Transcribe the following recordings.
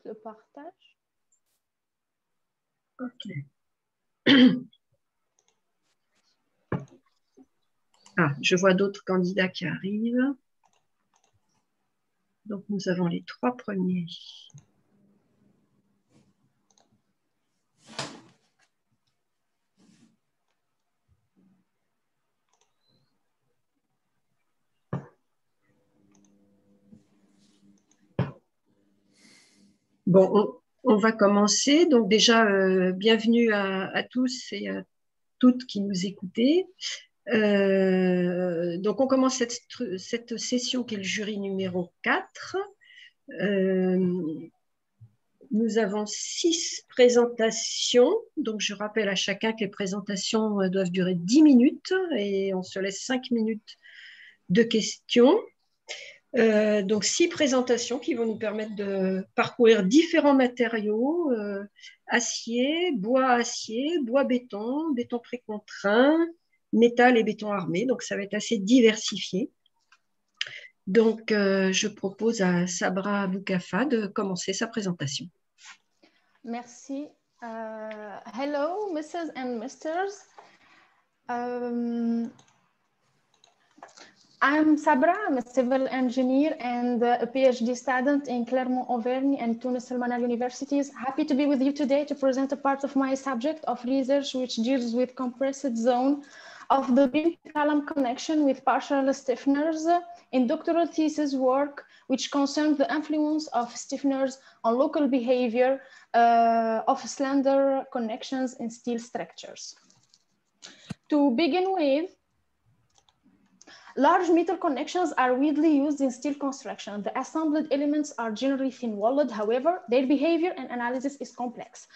juste le partage. Ok. Ah, je vois d'autres candidats qui arrivent. Donc, nous avons les 3 premiers. Bon, on va commencer. Donc déjà, bienvenue à tous et à toutes qui nous écoutez. Donc on commence cette session qui est le jury numéro 4. Nous avons 6 présentations. Donc je rappelle à chacun que les présentations doivent durer 10 minutes et on se laisse 5 minutes de questions. Donc 6 présentations qui vont nous permettre de parcourir différents matériaux, acier, bois béton, béton précontraint, métal et béton armé. Donc ça va être assez diversifié. Donc je propose à Sabra Boukafa de commencer sa présentation. Merci. Hello, Mrs. and Misters. I'm Sabra, I'm a civil engineer and a PhD student in Clermont-Auvergne and Tunis Salman Universities. Happy to be with you today to present a part of my subject of research which deals with compressed zone of the bint-column connection with partial stiffeners in doctoral thesis work which concerns the influence of stiffeners on local behavior of slender connections in steel structures. To begin with, large metal connections are widely used in steel construction. The assembled elements are generally thin-walled. However, their behavior and analysis is complex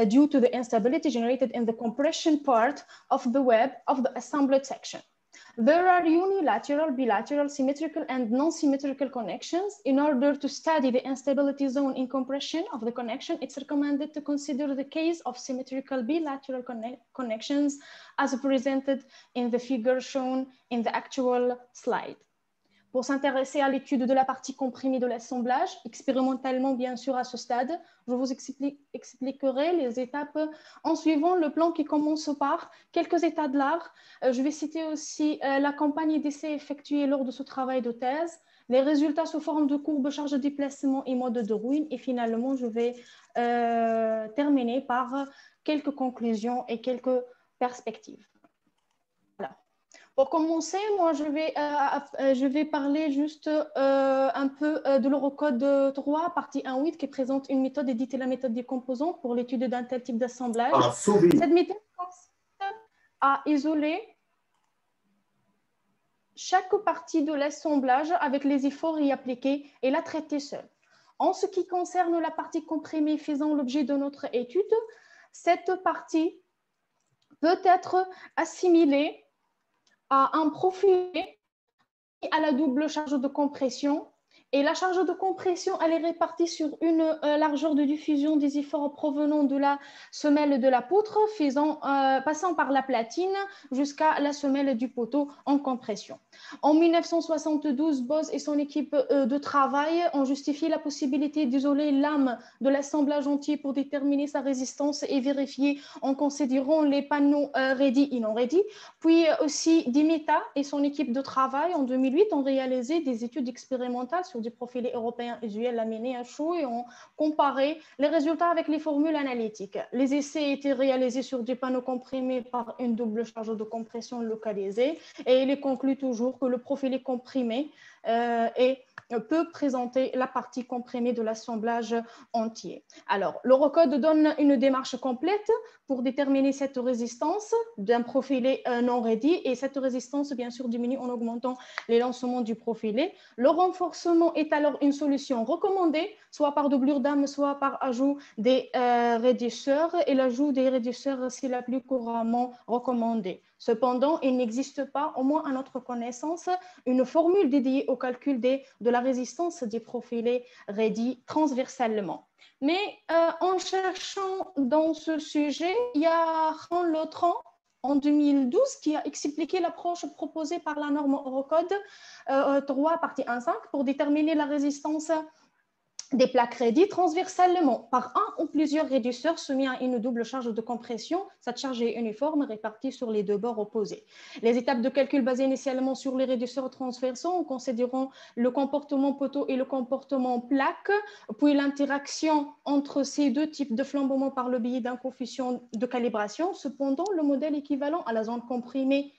due to the instability generated in the compression part of the web of the assembled section. There are unilateral, bilateral, symmetrical, and non-symmetrical connections. In order to study the instability zone in compression of the connection, it's recommended to consider the case of symmetrical bilateral connections as presented in the figure shown in the actual slide. Pour s'intéresser à l'étude de la partie comprimée de l'assemblage, expérimentalement bien sûr à ce stade, je vous expliquerai les étapes en suivant le plan qui commence par quelques états de l'art. Je vais citer aussi la campagne d'essai effectuée lors de ce travail de thèse, les résultats sous forme de courbes charge de déplacement et mode de ruine, et finalement je vais terminer par quelques conclusions et quelques perspectives. Pour commencer, moi, je vais parler juste un peu de l'Eurocode 3, partie 1.8, qui présente une méthode éditée, la méthode des composants pour l'étude d'un tel type d'assemblage. Cette méthode consiste à isoler chaque partie de l'assemblage avec les efforts y appliqués et la traiter seule. En ce qui concerne la partie comprimée faisant l'objet de notre étude, cette partie peut être assimilée à un profilé à la double charge de compression. Et la charge de compression, elle est répartie sur une largeur de diffusion des efforts provenant de la semelle de la poutre, passant par la platine jusqu'à la semelle du poteau en compression. En 1972, Bose et son équipe de travail ont justifié la possibilité d'isoler l'âme de l'assemblage entier pour déterminer sa résistance et vérifier en considérant les panneaux ready et non ready. Puis aussi Dimita et son équipe de travail en 2008 ont réalisé des études expérimentales sur des profilés européens usuels laminés à chaud et ont comparé les résultats avec les formules analytiques. Les essais étaient réalisés sur des panneaux comprimés par une double charge de compression localisée et il est conclu toujours que le profilé comprimé peut présenter la partie comprimée de l'assemblage entier. Alors, l'Eurocode donne une démarche complète pour déterminer cette résistance d'un profilé non ready et cette résistance, bien sûr, diminue en augmentant les lancements du profilé. Le renforcement est alors une solution recommandée, soit par doublure d'âme, soit par ajout des raidisseurs et l'ajout des raidisseurs, c'est la plus couramment recommandée. Cependant, il n'existe pas, au moins à notre connaissance, une formule dédiée au calcul de la résistance des profilés ready transversalement. Mais en cherchant dans ce sujet, il y a Ran Lotran en 2012 qui a expliqué l'approche proposée par la norme Eurocode 3, partie 1.5, pour déterminer la résistance des plaques raidis transversalement par un ou plusieurs réducteurs soumis à une double charge de compression. Cette charge est uniforme répartie sur les deux bords opposés. Les étapes de calcul basées initialement sur les réducteurs transversaux en considérant le comportement poteau et le comportement plaque, puis l'interaction entre ces deux types de flambement par le biais d'un coefficient de calibration. Cependant, le modèle équivalent à la zone comprimée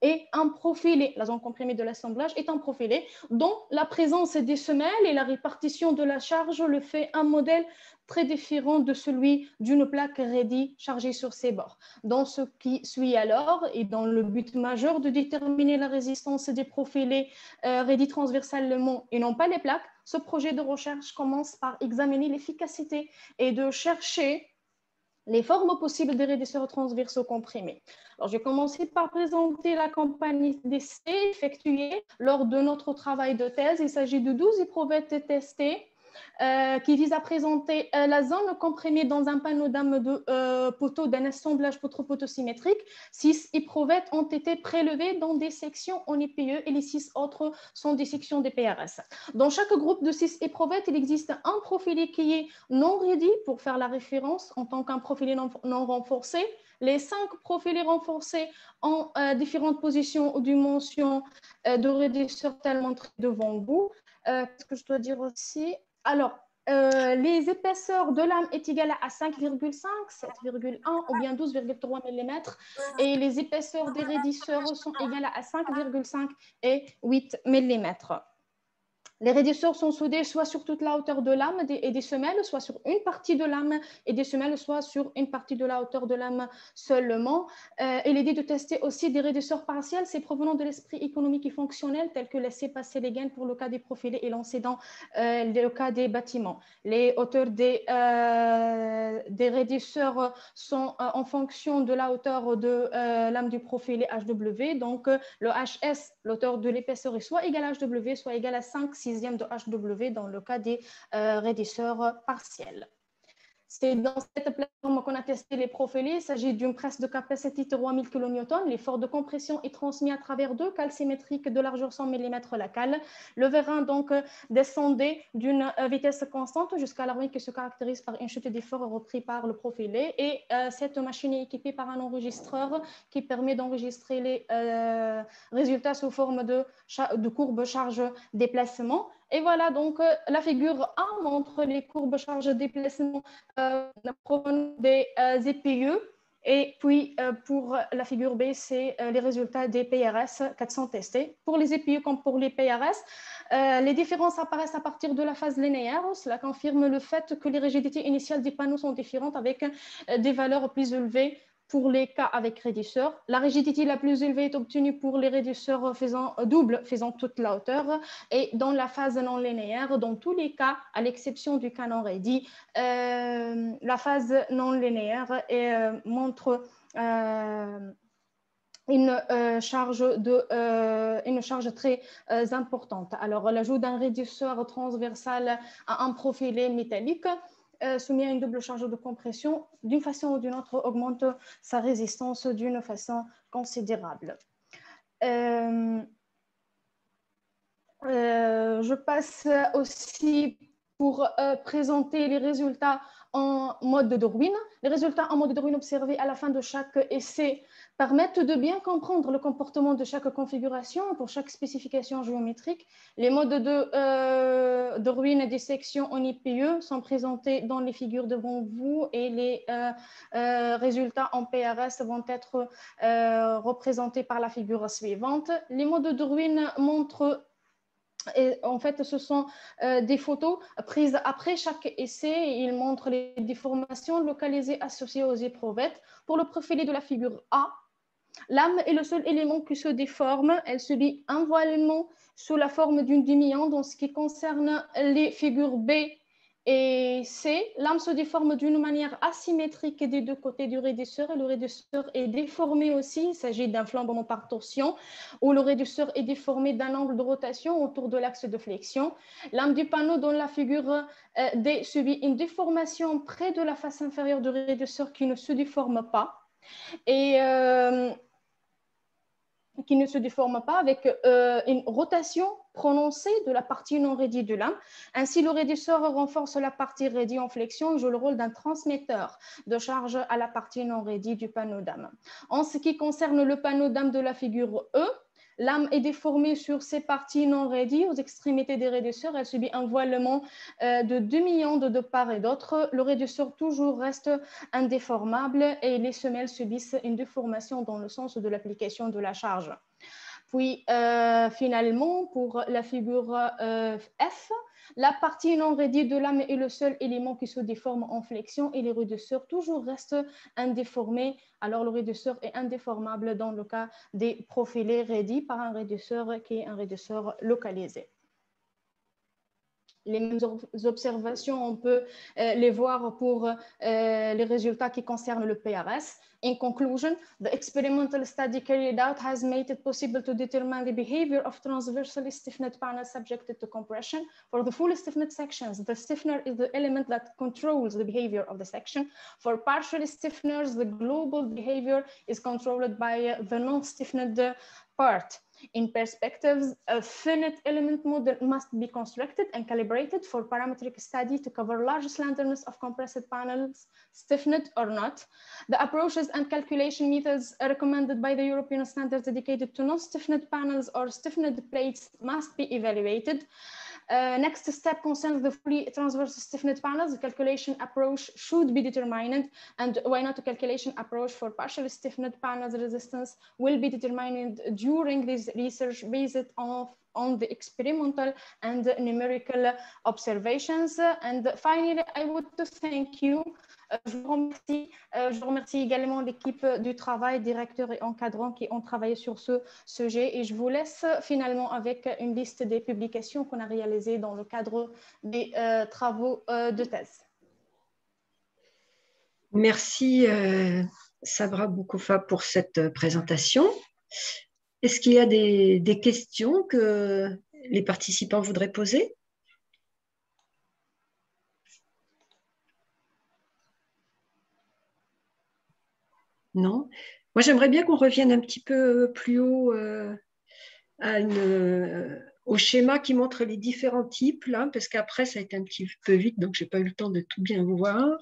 est un profilé. La zone comprimée de l'assemblage est un profilé dont la présence des semelles et la répartition de la charge le fait un modèle très différent de celui d'une plaque raidie chargée sur ses bords. Dans ce qui suit alors, et dans le but majeur de déterminer la résistance des profilés raidis transversalement et non pas les plaques, ce projet de recherche commence par examiner l'efficacité et de chercher les formes possibles des réducteurs transversaux comprimés. Alors, je vais commencer par présenter la campagne d'essai effectuée lors de notre travail de thèse. Il s'agit de 12 éprouvettes testées qui vise à présenter la zone comprimée dans un panorama de poteaux d'un assemblage poteau symétrique. 6 éprouvettes ont été prélevées dans des sections en IPE et les 6 autres sont des sections des PRS. Dans chaque groupe de 6 éprouvettes, il existe un profilé qui est non raidi pour faire la référence en tant qu'un profilé non renforcé. Les 5 profilés renforcés en différentes positions ou dimensions de réducteur tellement devant vous. Ce que je dois dire aussi, alors, les épaisseurs de lame est égale à 5,5, 7,1 ou bien 12,3 mm et les épaisseurs des raidisseurs sont égales à 5,5 et 8 mm. Les réducteurs sont soudés soit sur toute la hauteur de lame et des semelles, soit sur une partie de lame et des semelles, soit sur une partie de la hauteur de lame seulement. Et l'idée de tester aussi des réducteurs partiels, c'est provenant de l'esprit économique et fonctionnel, tel que laisser passer les gaines pour le cas des profilés et lancer dans le cas des bâtiments. Les hauteurs des réducteurs sont en fonction de la hauteur de lame du profilé HW. Donc, le HS, l'hauteur de l'épaisseur est soit égal à HW, soit égal à 5/6 de HW dans le cas des raidisseurs partiels. C'est dans cette plateforme qu'on a testé les profilés. Il s'agit d'une presse de capacité 3000 kN. L'effort de compression est transmis à travers deux cales symétriques de largeur 100 mm la cale. Le vérin donc descendait d'une vitesse constante jusqu'à la qui se caractérise par une chute d'effort repris par le profilé. Et cette machine est équipée par un enregistreur qui permet d'enregistrer les résultats sous forme de courbes charge déplacement. Et voilà, donc la figure A montre les courbes charge déplacement provenant des EPE. Et puis, pour la figure B, c'est les résultats des PRS 400 testés. Pour les EPE comme pour les PRS, les différences apparaissent à partir de la phase linéaire. Cela confirme le fait que les rigidités initiales des panneaux sont différentes avec des valeurs plus élevées pour les cas avec réducteur. La rigidité la plus élevée est obtenue pour les réducteurs faisant toute la hauteur. Et dans la phase non linéaire, dans tous les cas, à l'exception du cas non raidi, la phase non linéaire montre une charge très importante. Alors, l'ajout d'un réducteur transversal à un profilé métallique soumis à une double charge de compression, d'une façon ou d'une autre, augmente sa résistance d'une façon considérable. Je passe aussi pour présenter les résultats en mode de Darwin. Les résultats en mode de Darwin observés à la fin de chaque essai permettent de bien comprendre le comportement de chaque configuration pour chaque spécification géométrique. Les modes de Darwin et des sections en IPE sont présentés dans les figures devant vous et les résultats en PRS vont être représentés par la figure suivante. Les modes de Darwin montrent et en fait, ce sont des photos prises après chaque essai. Ils montrent les déformations localisées associées aux éprouvettes. Pour le profilé de la figure A, l'âme est le seul élément qui se déforme. Elle subit un voilement sous la forme d'une demi-onde. En ce qui concerne les figures B et C, l'âme se déforme d'une manière asymétrique des deux côtés du réducteur et le réducteur est déformé aussi. Il s'agit d'un flambement par torsion où le réducteur est déformé d'un angle de rotation autour de l'axe de flexion. L'âme du panneau dans la figure D subit une déformation près de la face inférieure du réducteur qui ne se déforme pas. Et qui ne se déforme pas avec une rotation prononcée de la partie non raidie de lame. Ainsi, le raidisseur renforce la partie raidie en flexion et joue le rôle d'un transmetteur de charge à la partie non raidie du panneau d'âme. En ce qui concerne le panneau d'âme de la figure E, l'âme est déformée sur ses parties non raidies aux extrémités des raidisseurs. Elle subit un voilement de 2 millions de part et d'autre. Le raidisseur toujours reste indéformable et les semelles subissent une déformation dans le sens de l'application de la charge. Puis finalement, pour la figure F, la partie non raidie de lame est le seul élément qui se déforme en flexion et les raidisseurs toujours restent indéformés. Alors le raidisseur est indéformable dans le cas des profilés raidis par un raidisseur qui est un raidisseur localisé. Les mêmes observations, on peut les voir pour les résultats qui concernent le PRS. In conclusion, the experimental study carried out has made it possible to determine the behavior of transversally stiffened panels subjected to compression. For the fully stiffened sections, the stiffener is the element that controls the behavior of the section. For partially stiffeners, the global behavior is controlled by the non-stiffened part. In perspectives, a finite element model must be constructed and calibrated for parametric study to cover large slenderness of compressed panels, stiffened or not. The approaches and calculation methods recommended by the European standards dedicated to non-stiffened panels or stiffened plates must be evaluated. Next step concerns the fully transverse stiffened panels. The calculation approach should be determined, and why not a calculation approach for partially stiffened panels resistance will be determined during this research based on the experimental and numerical observations. And finally, I would thank you. Je remercie également l'équipe du travail, directeurs et encadrants qui ont travaillé sur ce sujet. Et je vous laisse finalement avec une liste des publications qu'on a réalisées dans le cadre des travaux de thèse. Merci Sabra Boukoufa pour cette présentation. Est-ce qu'il y a des questions que les participants voudraient poser ? Non. Moi, j'aimerais bien qu'on revienne un petit peu plus haut au schéma qui montre les différents types, là, parce qu'après, ça a été un petit peu vite, donc je n'ai pas eu le temps de tout bien voir.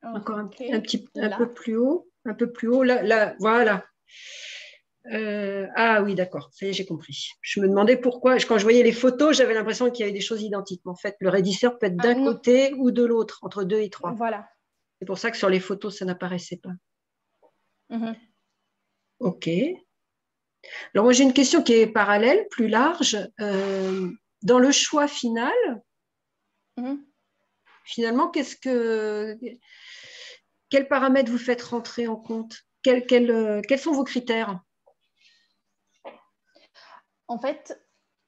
Encore un peu plus haut. Un peu plus haut, là voilà. Ah oui, d'accord, ça y est, j'ai compris. Je me demandais pourquoi, quand je voyais les photos, j'avais l'impression qu'il y avait des choses identiques. Mais en fait, le raidisseur peut être d'un côté ou de l'autre, entre 2 et 3. Voilà. C'est pour ça que sur les photos, ça n'apparaissait pas. Ok. Alors moi, j'ai une question qui est parallèle, plus large. Dans le choix final, finalement, quels paramètres vous faites rentrer en compte ? Quels sont vos critères ? En fait,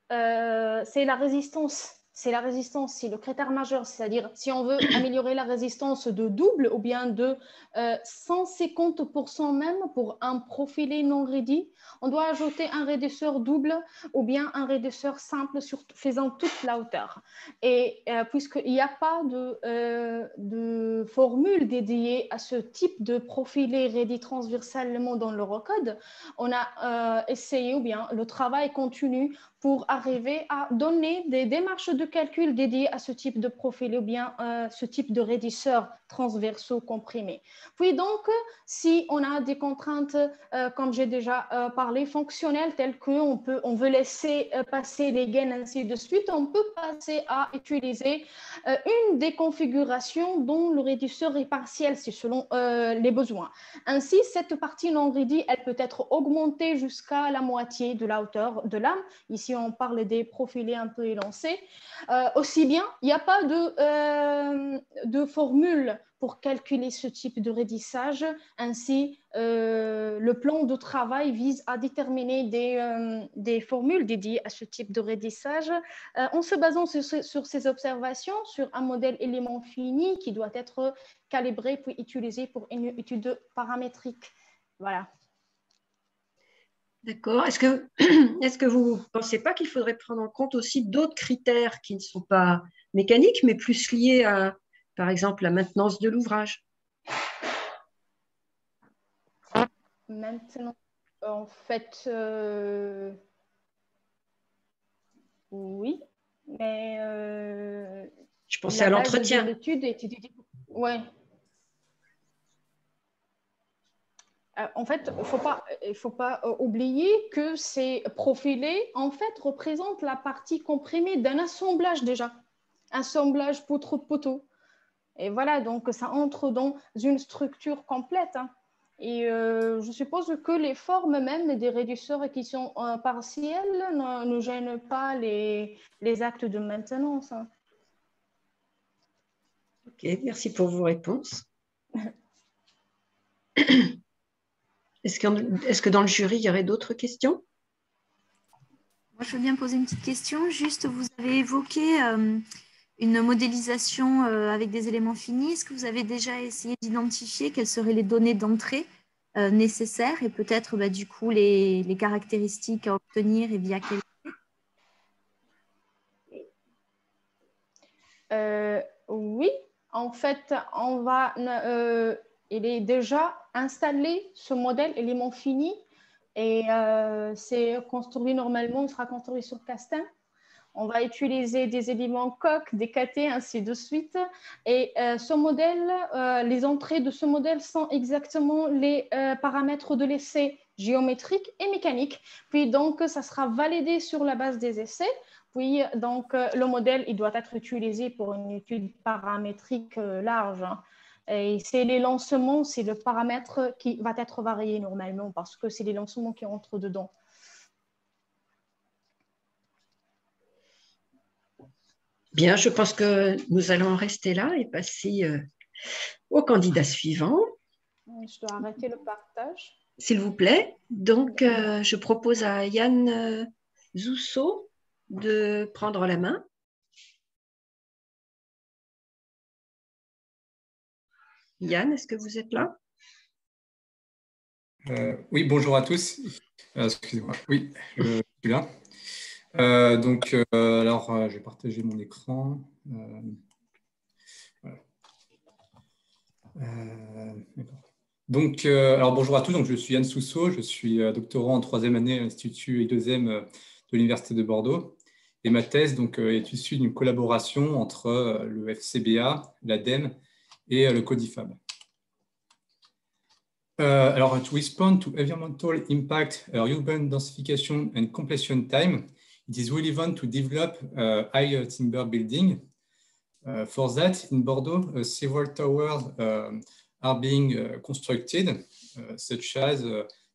c'est la résistance. C'est la résistance, c'est le critère majeur, c'est-à-dire si on veut améliorer la résistance de double ou bien de 150% même pour un profilé non raidi, on doit ajouter un raidisseur double ou bien un raidisseur simple faisant toute la hauteur. Et puisqu'il n'y a pas de formule dédiée à ce type de profilé raidi transversalement dans l'Eurocode, on a essayé, ou bien le travail continue pour arriver à donner des démarches de calcul dédiées à ce type de profil ou bien ce type de raidisseurs transversaux comprimés. Puis donc, si on a des contraintes, comme j'ai déjà parlé, fonctionnelles, telles qu'on veut laisser passer les gaines ainsi de suite, on peut passer à utiliser une des configurations dont le raidisseur est partiel, c'est selon les besoins. Ainsi, cette partie non raidie, elle peut être augmentée jusqu'à la moitié de la hauteur de lame. Ici, on parle des profilés un peu élancés. Aussi bien, il n'y a pas de formule pour calculer ce type de raidissage. Ainsi, le plan de travail vise à déterminer des formules dédiées à ce type de raidissage en se basant sur ces observations, sur un modèle élément fini qui doit être calibré puis utilisé pour une étude paramétrique. Voilà. D'accord. Est-ce que vous ne pensez pas qu'il faudrait prendre en compte aussi d'autres critères qui ne sont pas mécaniques, mais plus liés à, par exemple, la maintenance de l'ouvrage ? Maintenant. En fait, oui, mais Je pensais à la base de l'entretien. l'étude était... Ouais. En fait, il faut pas oublier que ces profilés, en fait, représentent la partie comprimée d'un assemblage déjà. Assemblage poutre-poteau. Et voilà, donc ça entre dans une structure complète. Hein. Et je suppose que les formes même des réducteurs qui sont partiels ne gênent pas les actes de maintenance. Hein. Ok, merci pour vos réponses. Est-ce que dans le jury, il y aurait d'autres questions? Moi, je veux bien poser une petite question. Juste, vous avez évoqué une modélisation avec des éléments finis. Est-ce que vous avez déjà essayé d'identifier quelles seraient les données d'entrée nécessaires et peut-être du coup les caractéristiques à obtenir et via quel... Oui, en fait, il est déjà installé ce modèle élément fini et c'est construit normalement, il sera construit sur Castin. On va utiliser des éléments coq, des KT, ainsi de suite. Et ce modèle, les entrées de ce modèle sont exactement les paramètres de l'essai géométrique et mécanique. Puis donc, ça sera validé sur la base des essais. Puis donc, le modèle, il doit être utilisé pour une étude paramétrique large. Hein. Et c'est les lancements, c'est le paramètre qui va être varié normalement parce que c'est les lancements qui entrent dedans. Bien, je pense que nous allons en rester là et passer au candidat suivant, Je dois arrêter le partage. s'il vous plaît. Donc, je propose à Yann Zousseau de prendre la main. Yann, est-ce que vous êtes là? Oui, bonjour à tous. Excusez-moi. Oui, je suis là. Je vais partager mon écran. Voilà. Alors bonjour à tous. Donc, je suis Yann Sousseau. Je suis doctorant en troisième année à l'Institut I2M de l'Université de Bordeaux. Et ma thèse est issue d'une collaboration entre le FCBA, l'ADEME et le CODIFAB. To respond to environmental impact, urban densification and completion time, it is relevant to develop higher timber building. For that, in Bordeaux, several towers are being constructed, such as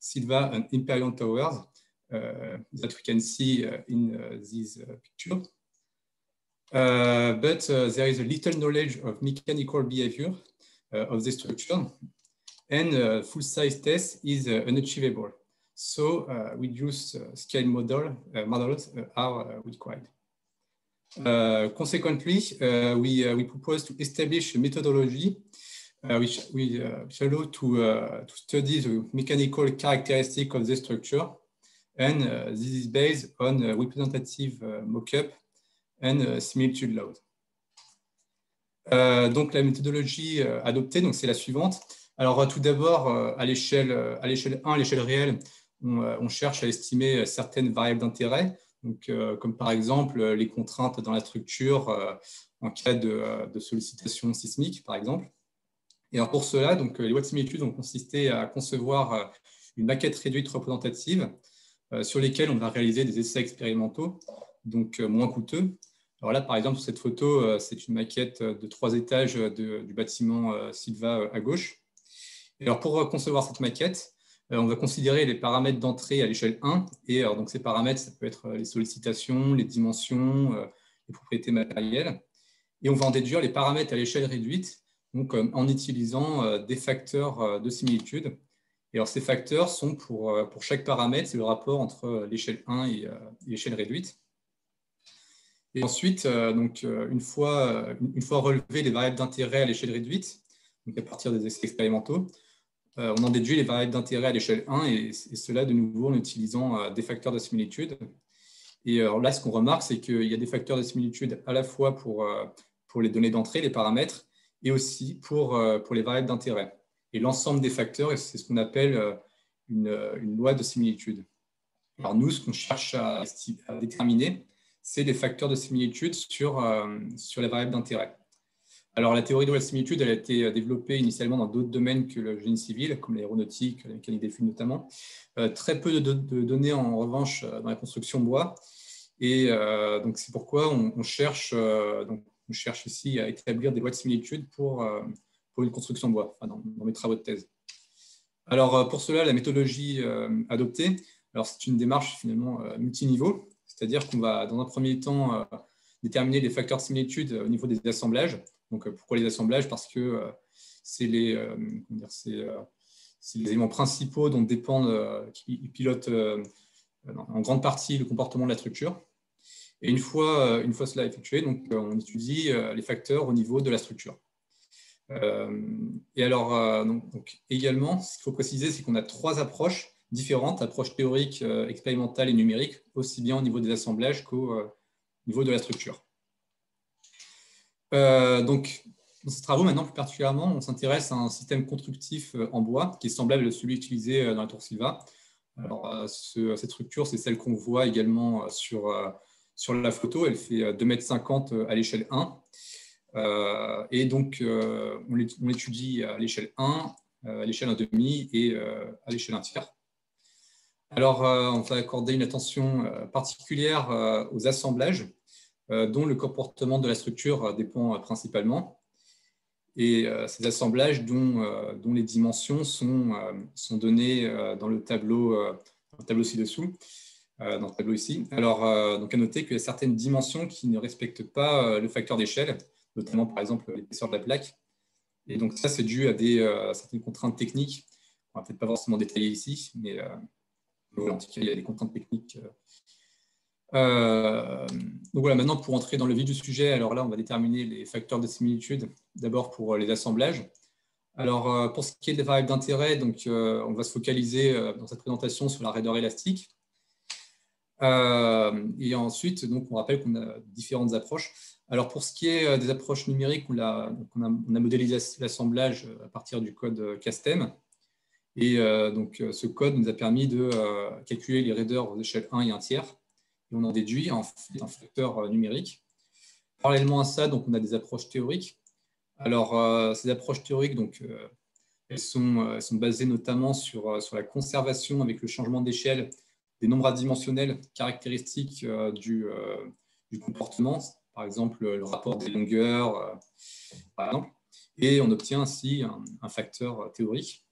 Silva and Imperial Towers that we can see in this picture. But there is a little knowledge of mechanical behavior of the structure. And full-size test is unachievable. So reduced scale models are required. Consequently, we propose to establish a methodology which allow to study the mechanical characteristics of the structure. And this is based on representative mock-up and similitude laws. Donc la méthodologie adoptée, c'est la suivante. Alors, tout d'abord, à l'échelle 1, à l'échelle réelle, on cherche à estimer certaines variables d'intérêt, comme par exemple les contraintes dans la structure en cas de sollicitation sismique, par exemple. Et alors pour cela, les lois de similitude ont consisté à concevoir une maquette réduite représentative sur lesquelles on va réaliser des essais expérimentaux, donc moins coûteux. Alors là, par exemple, sur cette photo, c'est une maquette de 3 étages du bâtiment Silva à gauche. Et alors, pour concevoir cette maquette, on va considérer les paramètres d'entrée à l'échelle 1. Et alors, donc, ces paramètres, ça peut être les sollicitations, les dimensions, les propriétés matérielles. Et on va en déduire les paramètres à l'échelle réduite, donc en utilisant des facteurs de similitude. Et alors, ces facteurs sont pour chaque paramètre, c'est le rapport entre l'échelle 1 et l'échelle réduite. Et ensuite, une fois relevées les variables d'intérêt à l'échelle réduite, donc à partir des essais expérimentaux, on en déduit les variables d'intérêt à l'échelle 1 et cela de nouveau en utilisant des facteurs de similitude. Et alors là, ce qu'on remarque, c'est qu'il y a des facteurs de similitude à la fois pour les données d'entrée, les paramètres, et aussi pour les variables d'intérêt. Et l'ensemble des facteurs, c'est ce qu'on appelle une loi de similitude. Alors nous, ce qu'on cherche à déterminer, c'est les facteurs de similitude sur les variables d'intérêt. Alors, la théorie de la similitude, elle a été développée initialement dans d'autres domaines que le génie civil, comme l'aéronautique, la mécanique des fluides notamment. Très peu de données, en revanche, dans la construction bois. Et donc, c'est pourquoi on cherche ici à établir des lois de similitude pour une construction bois, enfin, dans mes travaux de thèse. Alors, pour cela, la méthodologie adoptée, c'est une démarche finalement multiniveau, c'est-à-dire qu'on va, dans un premier temps, déterminer les facteurs de similitude au niveau des assemblages. Donc, pourquoi les assemblages? Parce que c'est les éléments principaux dont dépendent, qui pilotent en grande partie le comportement de la structure. Et une fois cela effectué, donc, on étudie les facteurs au niveau de la structure. Et alors, donc, également, ce qu'il faut préciser, c'est qu'on a 3 approches différentes, approches théoriques, expérimentales et numériques, aussi bien au niveau des assemblages qu'au niveau de la structure. Donc, dans ces travaux, maintenant, plus particulièrement, on s'intéresse à un système constructif en bois qui est semblable à celui utilisé dans la tour Silva. Alors, cette structure, c'est celle qu'on voit également sur la photo. Elle fait 2,50 m à l'échelle 1. Et donc, on l'étudie à l'échelle 1, à l'échelle 1,5 et à l'échelle 1/3. Alors, on va accorder une attention particulière aux assemblages, dont le comportement de la structure dépend principalement. Et ces assemblages dont les dimensions sont données dans le tableau ci-dessous, dans le tableau ici. Alors, donc à noter qu'il y a certaines dimensions qui ne respectent pas le facteur d'échelle, notamment par exemple l'épaisseur de la plaque. Et donc ça, c'est dû à certaines contraintes techniques. On ne va peut-être pas forcément détailler ici, mais en tout cas, il y a des contraintes techniques. Donc voilà, maintenant pour entrer dans le vif du sujet, alors là on va déterminer les facteurs de similitude, d'abord pour les assemblages. Alors pour ce qui est des variables d'intérêt, donc on va se focaliser dans cette présentation sur la raideur élastique. Et ensuite, donc, on rappelle qu'on a différentes approches. Alors pour ce qui est des approches numériques, on a modélisé l'assemblage à partir du code CASTEM. Et donc ce code nous a permis de calculer les raideurs aux échelles 1 et 1/3. Et on en déduit en fait un facteur numérique. Parallèlement à ça, donc, on a des approches théoriques. Alors, ces approches théoriques, donc, elles sont basées notamment sur la conservation avec le changement d'échelle des nombres adimensionnels caractéristiques du comportement, par exemple le rapport des longueurs, par exemple. Et on obtient ainsi un facteur théorique.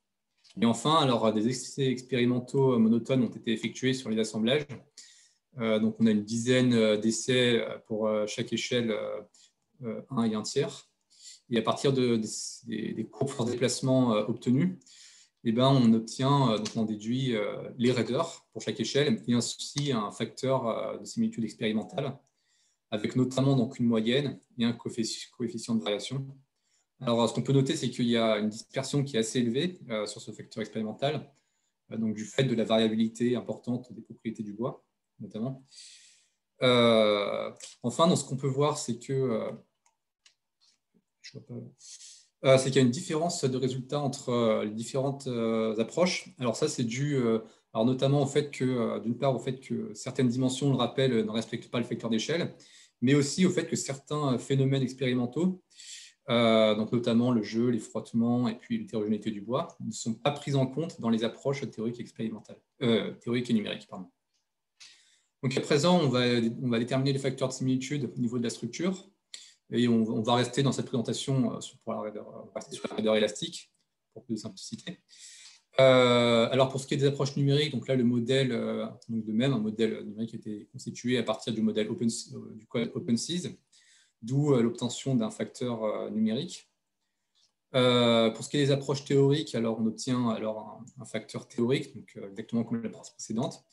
Et enfin, alors, des essais expérimentaux monotones ont été effectués sur les assemblages. Donc, on a une dizaine d'essais pour chaque échelle 1 et 1/3. Et à partir des courbes force déplacement obtenues, eh ben, on déduit les raideurs pour chaque échelle et ainsi un facteur de similitude expérimentale, avec notamment donc, une moyenne et un coefficient de variation. Alors, ce qu'on peut noter, c'est qu'il y a une dispersion qui est assez élevée sur ce facteur expérimental, donc du fait de la variabilité importante des propriétés du bois, notamment. Enfin, dans ce qu'on peut voir, c'est que qu'il y a une différence de résultats entre les différentes approches. Alors ça, c'est dû notamment au fait que, d'une part, au fait que certaines dimensions, on le rappelle, ne respectent pas le facteur d'échelle, mais aussi au fait que certains phénomènes expérimentaux, donc notamment le jeu, les frottements et puis l'hétérogénéité du bois, ne sont pas pris en compte dans les approches théoriques expérimentales, théoriques et numériques, pardon. Donc à présent, on va déterminer les facteurs de similitude au niveau de la structure. Et on va rester dans cette présentation sur la raideur élastique, pour plus de simplicité. Alors, pour ce qui est des approches numériques, donc là, le modèle, donc de même, un modèle numérique a été constitué à partir du modèle du code OpenSys, d'où l'obtention d'un facteur numérique. Pour ce qui est des approches théoriques, alors on obtient alors un facteur théorique, donc exactement comme la précédente.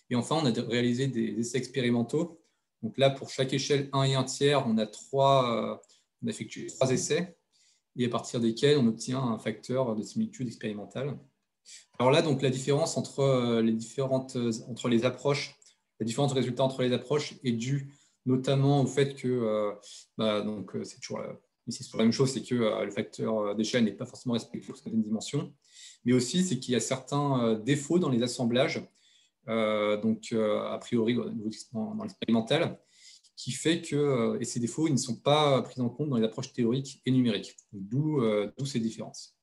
Et enfin, on a réalisé des essais expérimentaux. Donc là, pour chaque échelle 1 et 1/3, on a effectué 3 essais, et à partir desquels on obtient un facteur de similitude expérimentale. Alors là, donc, la différence entre les approches, les différents résultats entre les approches est due notamment au fait que c'est toujours Ici, c'est la même chose, c'est que le facteur d'échelle n'est pas forcément respecté pour certaines dimensions. Mais aussi, c'est qu'il y a certains défauts dans les assemblages, a priori dans l'expérimental, qui fait que et ces défauts ils ne sont pas pris en compte dans les approches théoriques et numériques, d'où ces différences.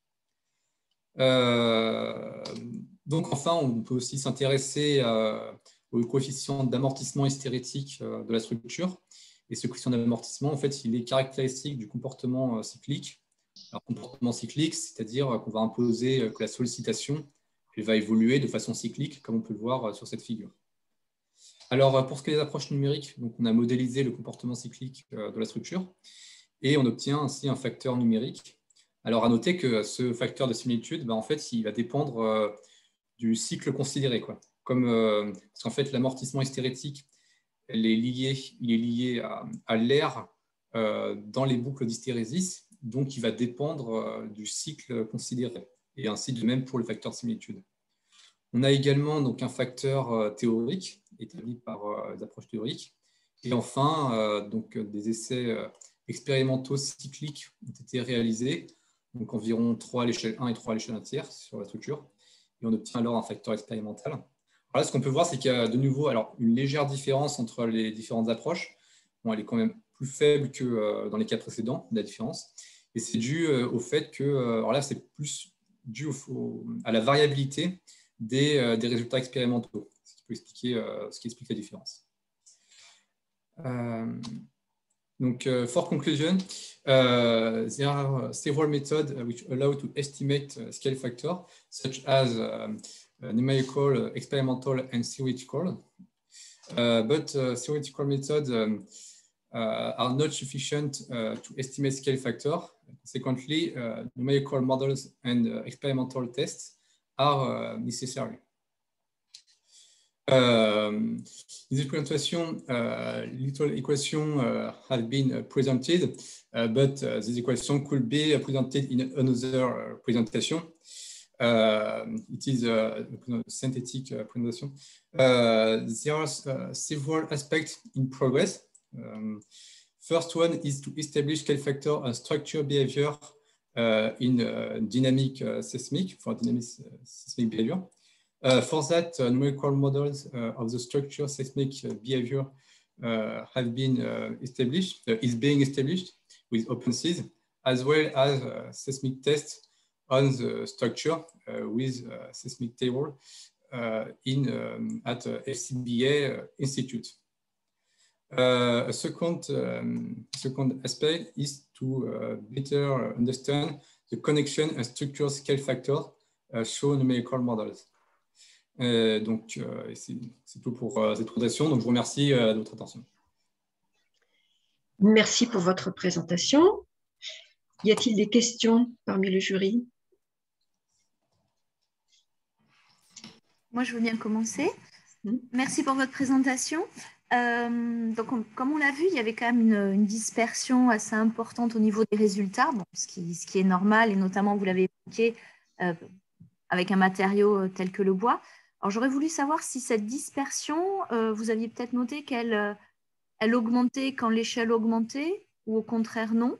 Donc enfin, on peut aussi s'intéresser au coefficient d'amortissement hystérétique de la structure. Et ce coefficient d'amortissement, en fait, il est caractéristique du comportement cyclique. Alors, comportement cyclique, c'est-à-dire qu'on va imposer que la sollicitation elle va évoluer de façon cyclique, comme on peut le voir sur cette figure. Alors, pour ce qui est des approches numériques, donc on a modélisé le comportement cyclique de la structure et on obtient ainsi un facteur numérique. Alors, à noter que ce facteur de similitude, en fait, il va dépendre du cycle considéré, quoi. Parce qu'en fait, l'amortissement hystérétique, il est lié à l'air dans les boucles d'hystérésis, donc il va dépendre du cycle considéré, et ainsi de même pour le facteur de similitude. On a également donc, un facteur théorique, établi par les approches théoriques, et enfin, des essais expérimentaux cycliques ont été réalisés, donc environ 3 à l'échelle 1 et 3 à l'échelle 1 tiers sur la structure, et on obtient alors un facteur expérimental. Alors là, ce qu'on peut voir, c'est qu'il y a de nouveau une légère différence entre les différentes approches. Bon, elle est quand même plus faible que dans les cas précédents, la différence. Et c'est dû au fait que, alors là, c'est plus dû à la variabilité des résultats expérimentaux, ce qui peut expliquer, ce qui explique la différence. For conclusion, there are several methods which allow to estimate scale factor, such as numerical, experimental, and theoretical. But theoretical methods are not sufficient to estimate scale factor. Consequently, numerical models and experimental tests are necessary. In this presentation, little equation have been presented, but this equation could be presented in another presentation. It is a synthetic presentation. There are several aspects in progress. First one is to establish scale factor and structure behavior in dynamic seismic, for dynamic seismic behavior. For that, numerical models of the structure seismic behavior have been is being established with OpenSeas, as well as seismic tests on the structure with seismic table at FCBA Institute. A second aspect is to better understand the connection and structure scale factor through numerical models. Donc, c'est tout pour cette présentation. Donc, je vous remercie de votre attention. Merci pour votre présentation. Y a-t-il des questions parmi le jury? Moi, je veux bien commencer. Merci pour votre présentation. Donc, comme on l'a vu, il y avait quand même une dispersion assez importante au niveau des résultats, bon, ce qui est normal, et notamment, vous l'avez évoqué, avec un matériau tel que le bois. Alors, j'aurais voulu savoir si cette dispersion, vous aviez peut-être noté qu'elle augmentait quand l'échelle augmentait, ou au contraire non,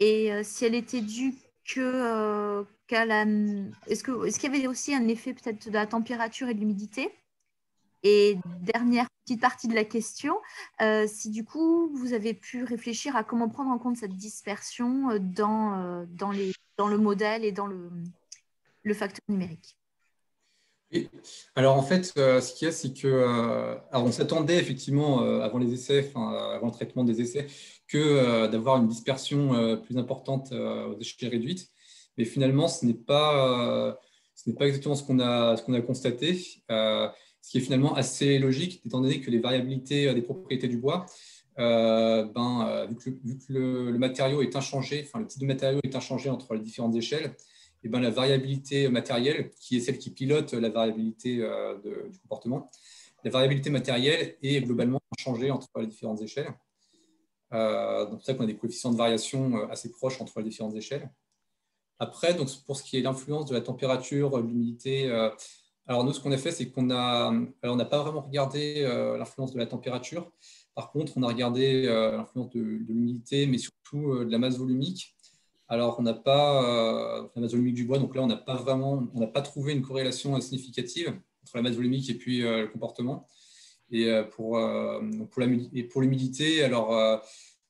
et si elle était due qu'à la... Est-ce qu'il y avait aussi un effet peut-être de la température et de l'humidité? Et dernière petite partie de la question, si du coup, vous avez pu réfléchir à comment prendre en compte cette dispersion dans le modèle et dans le facteur numérique. Et, alors en fait, ce qu'il y a, c'est que on s'attendait effectivement avant les essais, avant le traitement des essais, que d'avoir une dispersion plus importante aux échelles réduites. Mais finalement, ce n'est pas exactement ce qu'on a constaté. Ce qui est finalement assez logique, étant donné que les variabilités des propriétés du bois, vu que le matériau est inchangé, le type de matériau est inchangé entre les différentes échelles, et la variabilité matérielle, qui est celle qui pilote la variabilité du comportement, la variabilité matérielle est globalement inchangée entre les différentes échelles. Donc c'est pour ça qu'on a des coefficients de variation assez proches entre les différentes échelles. Après, donc, pour ce qui est de l'influence de la température, de l'humidité, alors nous, ce qu'on a fait, c'est qu'on n'a pas vraiment regardé l'influence de la température, Par contre, on a regardé l'influence de l'humidité, mais surtout de la masse volumique. Alors, on n'a pas la masse volumique du bois, donc là, on n'a pas trouvé une corrélation significative entre la masse volumique et puis le comportement. Et pour l'humidité, alors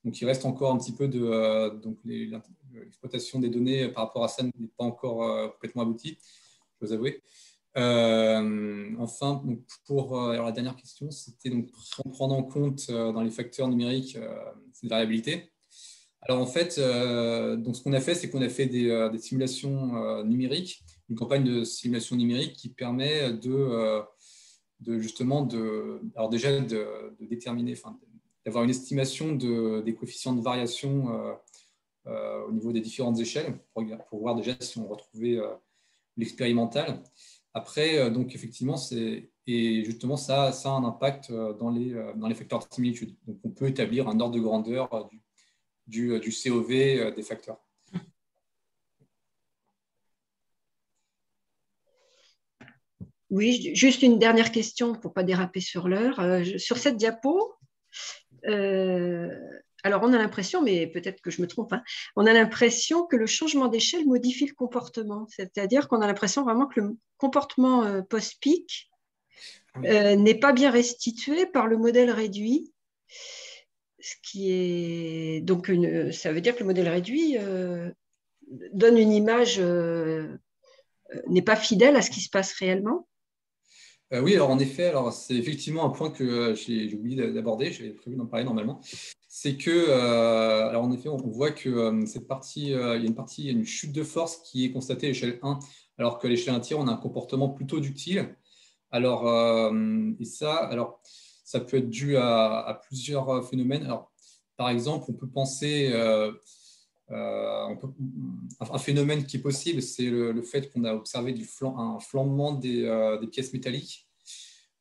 donc il reste encore un petit peu de donc l'exploitation des données par rapport à ça n'est pas encore complètement aboutie, je dois avouer. Enfin, donc alors la dernière question, c'était donc prendre en compte dans les facteurs numériques cette variabilité. Alors en fait, donc ce qu'on a fait, c'est qu'on a fait des simulations numériques, une campagne de simulation numérique qui permet justement alors déjà de déterminer, d'avoir une estimation des coefficients de variation au niveau des différentes échelles pour voir déjà si on retrouvait l'expérimental. Après, donc effectivement, et justement ça a un impact dans les facteurs de similitude. Donc on peut établir un ordre de grandeur du COV des facteurs. Oui, juste une dernière question pour ne pas déraper sur l'heure. Sur cette diapo, alors on a l'impression, mais peut-être que je me trompe, hein, on a l'impression que le changement d'échelle modifie le comportement. C'est-à-dire qu'on a l'impression vraiment que le comportement post-pic n'est pas bien restitué par le modèle réduit. Ce qui est donc ça veut dire que le modèle réduit donne une image n'est pas fidèle à ce qui se passe réellement. Oui, alors en effet, c'est effectivement un point que j'ai oublié d'aborder, j'avais prévu d'en parler normalement. C'est que, alors en effet, on voit que cette partie, il y a une chute de force qui est constatée à l'échelle 1, alors qu'à l'échelle 1 tiers, on a un comportement plutôt ductile. Alors, ça peut être dû à plusieurs phénomènes. Alors, par exemple, on peut penser, un phénomène qui est possible, c'est le fait qu'on a observé un flambement des pièces métalliques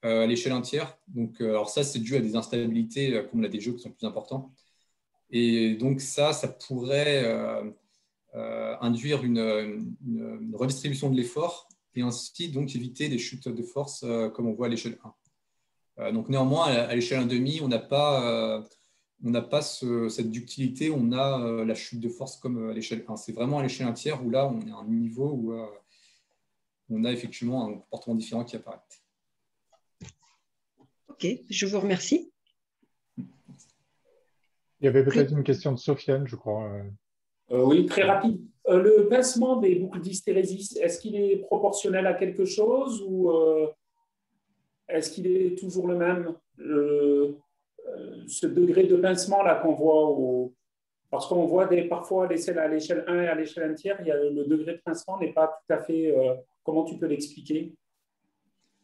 à l'échelle 1 tiers. Donc, alors ça, c'est dû à des instabilités comme des jeux qui sont plus importants. Et donc ça pourrait induire une redistribution de l'effort et ainsi donc éviter des chutes de force comme on voit à l'échelle 1. Donc néanmoins, à l'échelle 1,5, on n'a pas cette ductilité, on a la chute de force comme à l'échelle 1. C'est vraiment à l'échelle 1 tiers où là, on est à un niveau où on a effectivement un comportement différent qui apparaît. Ok, je vous remercie. Il y avait peut-être une question de Sofiane, je crois. Oui, très rapide. Le pincement des boucles d'hystérésis, est-ce qu'il est proportionnel à quelque chose ou est-ce qu'il est toujours le même, ce degré de pincement là qu'on voit parce qu'on voit parfois à l'échelle 1 et à l'échelle 1 tiers, le degré de pincement n'est pas tout à fait. Comment tu peux l'expliquer?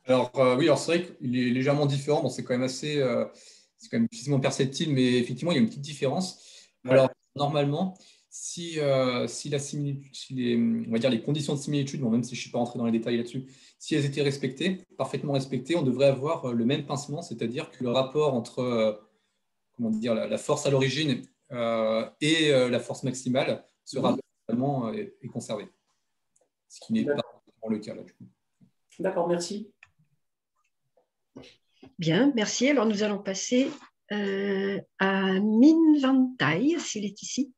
Alors oui, alors c'est vrai qu'il est légèrement différent. Bon, c'est quand même c'est quand même difficilement perceptible, mais effectivement, il y a une petite différence. Ouais. Alors normalement, si la similitude, on va dire les conditions de similitude, bon, même si je ne suis pas rentré dans les détails là-dessus, si elles étaient respectées, parfaitement respectées, on devrait avoir le même pincement, c'est-à-dire que le rapport entre comment dire, la force à l'origine et la force maximale sera totalement est conservé. Ce qui n'est pas le cas là, du coup. D'accord, merci. Bien, merci. Alors nous allons passer à Minh Van Thai, s'il est ici.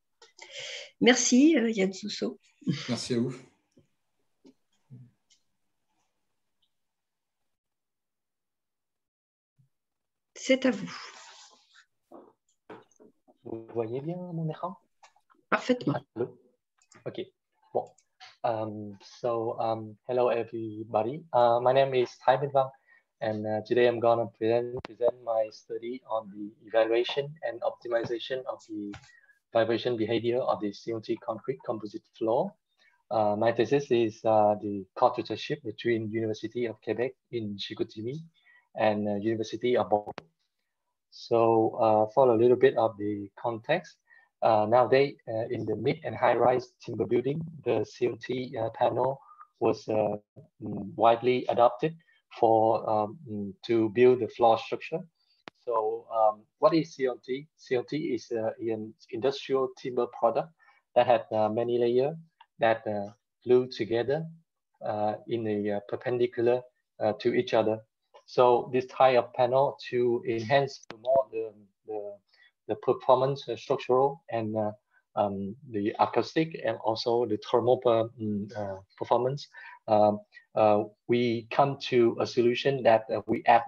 Merci, Yann Sousso. Merci à vous. C'est à vous. Vous voyez bien mon écran? Parfaitement. Hello. Okay. Well, hello everybody. My name is Thai Minh Vang, and today I'm gonna present my study on the evaluation and optimization of the vibration behavior of the COT concrete composite floor. My thesis is the co-tutorship between University of Quebec in Chicoutimi and University of Bordeaux. So for a little bit of the context, nowadays in the mid and high-rise timber building, the COT panel was widely adopted to build the floor structure. So what is CLT? CLT is an industrial timber product that has many layers that glue together in a perpendicular to each other. So this type of panel to enhance more the performance, structural, and the acoustic, and also the thermal performance. We come to a solution that we add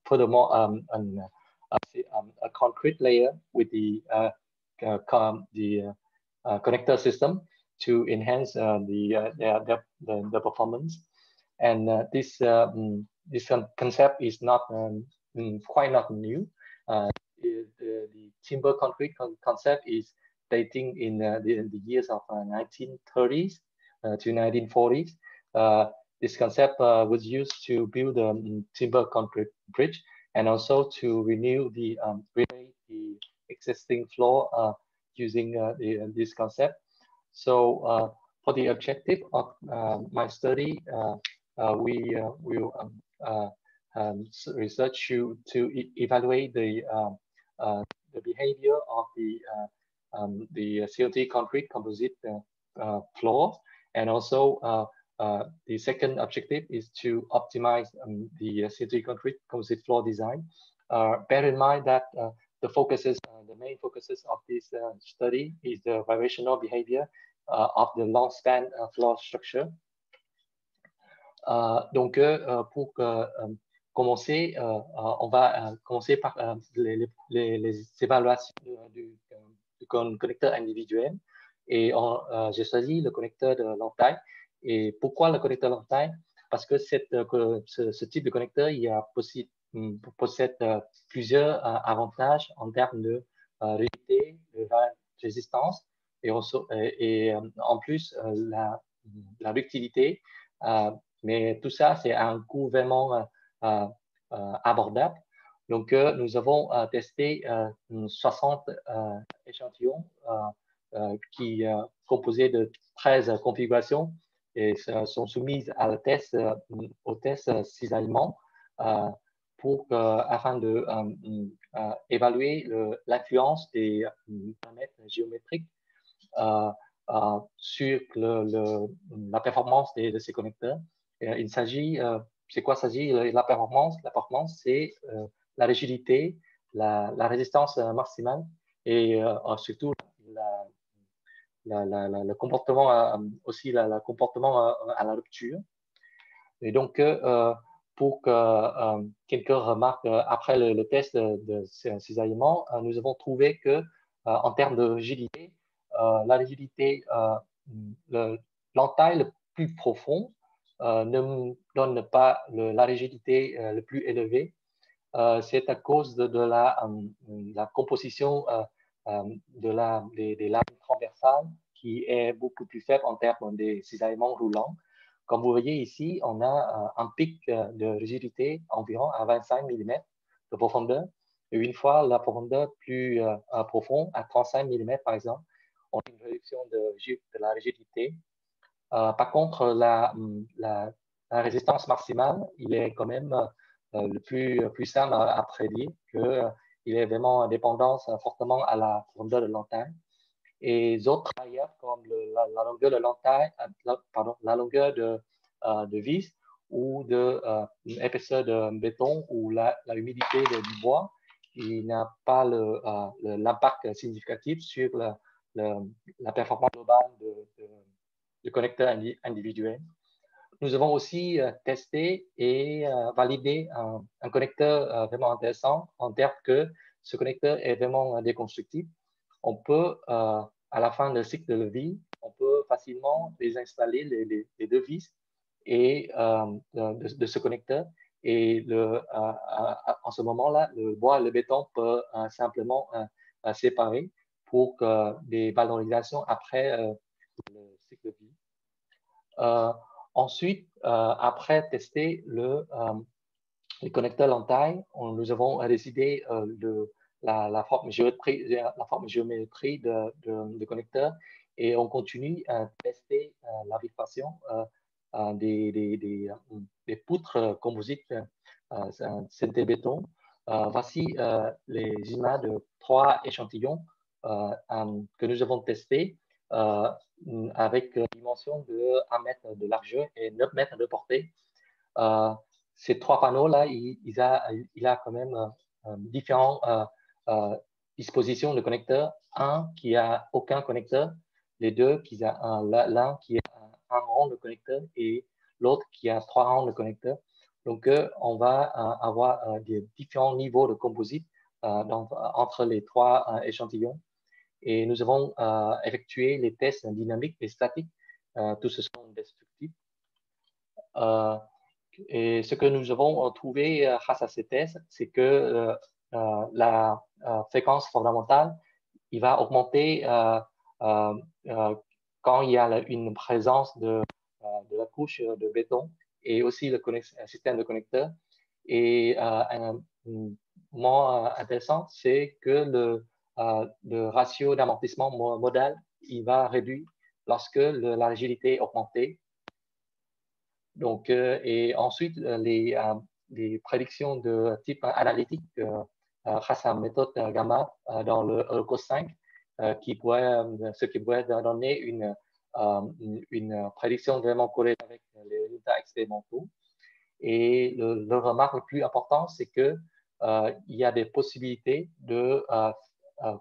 furthermore a concrete layer with the connector system to enhance the performance. And this concept is not quite not new. The timber concrete concept is dating in the years of 1930s to 1940s. This concept was used to build a timber concrete bridge and also to renew the existing floor using this concept. So for the objective of my study, we will research to evaluate the behavior of the COT concrete composite floors, and also the second objective is to optimize the COT concrete composite floor design. Bear in mind that the main focuses of this study is the vibrational behavior of the long span floor structure. Donc, pour commencer, on va commencer par les évaluations du connecteur individuel. Et j'ai choisi le connecteur de longue taille. Et pourquoi le connecteur longue taille? Parce que ce type de connecteur possède plusieurs avantages en termes de rigidité, de résistance, et en plus la ductilité. Mais tout ça, c'est un coût vraiment abordable. Donc, nous avons testé 60 échantillons qui composés de 13 configurations et sont soumises à au test cisaillement afin de évaluer l'influence des paramètres géométriques sur la performance de ces connecteurs. Il s'agit, c'est quoi s'agit la performance? La performance, c'est la rigidité, la résistance maximale et surtout le comportement, aussi le comportement à la rupture. Et donc, pour quelques remarques après le test de cisaillement, nous avons trouvé que en termes de rigidité, la rigidité, l'entaille le plus profond ne donne pas la rigidité le plus élevée. C'est à cause de la composition des lames transversales qui est beaucoup plus faible en termes de cisaillement roulant. Comme vous voyez ici, on a un pic de rigidité environ à 25 mm de profondeur. Et une fois la profondeur plus profonde, à 35 mm par exemple, on a une réduction de la rigidité. Par contre, la résistance maximale, il est quand même le plus simple à prédire, qu'il est vraiment dépendant fortement à la profondeur de l'entaille. Et d'autres variables comme la longueur de l'entaille, la longueur de vis ou l'épaisseur de béton ou la humidité du bois, il n'a pas l'impact significatif sur la performance globale du connecteur individuel. Nous avons aussi testé et validé un connecteur vraiment intéressant en termes que ce connecteur est vraiment déconstructible. On peut, à la fin du cycle de vie, on peut facilement désinstaller les deux vis de ce connecteur. Et en ce moment-là, le bois et le béton peuvent simplement séparer pour des valorisations après le cycle de vie. Ensuite, après tester les connecteurs l'entaille, nous avons décidé la forme géométrie de connecteur et on continue à tester la vibration des poutres composites CNT béton. Voici les images de 3 échantillons que nous avons testés avec une dimension de 1 mètre de largeur et 9 mètres de portée. Ces 3 panneaux-là, il a quand même différents disposition de connecteurs, un qui a aucun connecteur, les deux qui a l'un qui a un rang de connecteur et l'autre qui a 3 rangs de connecteurs. Donc, on va avoir des différents niveaux de composite entre les 3 échantillons. Et nous avons effectué les tests dynamiques et statiques. Tous ce sont destructifs. Et ce que nous avons trouvé grâce à ces tests, c'est que la fréquence fondamentale, il va augmenter quand il y a une présence de la couche de béton et aussi le système de connecteurs. Et un moment intéressant, c'est que le ratio d'amortissement modal, il va réduire lorsque la rigidité est augmentée. Donc, et ensuite, les prédictions de type analytique grâce à la méthode gamma dans le EURCOS 5, ce qui pourrait donner une prédiction vraiment corrélée avec les résultats expérimentaux. Et le remarque le plus important, c'est que il y a des possibilités de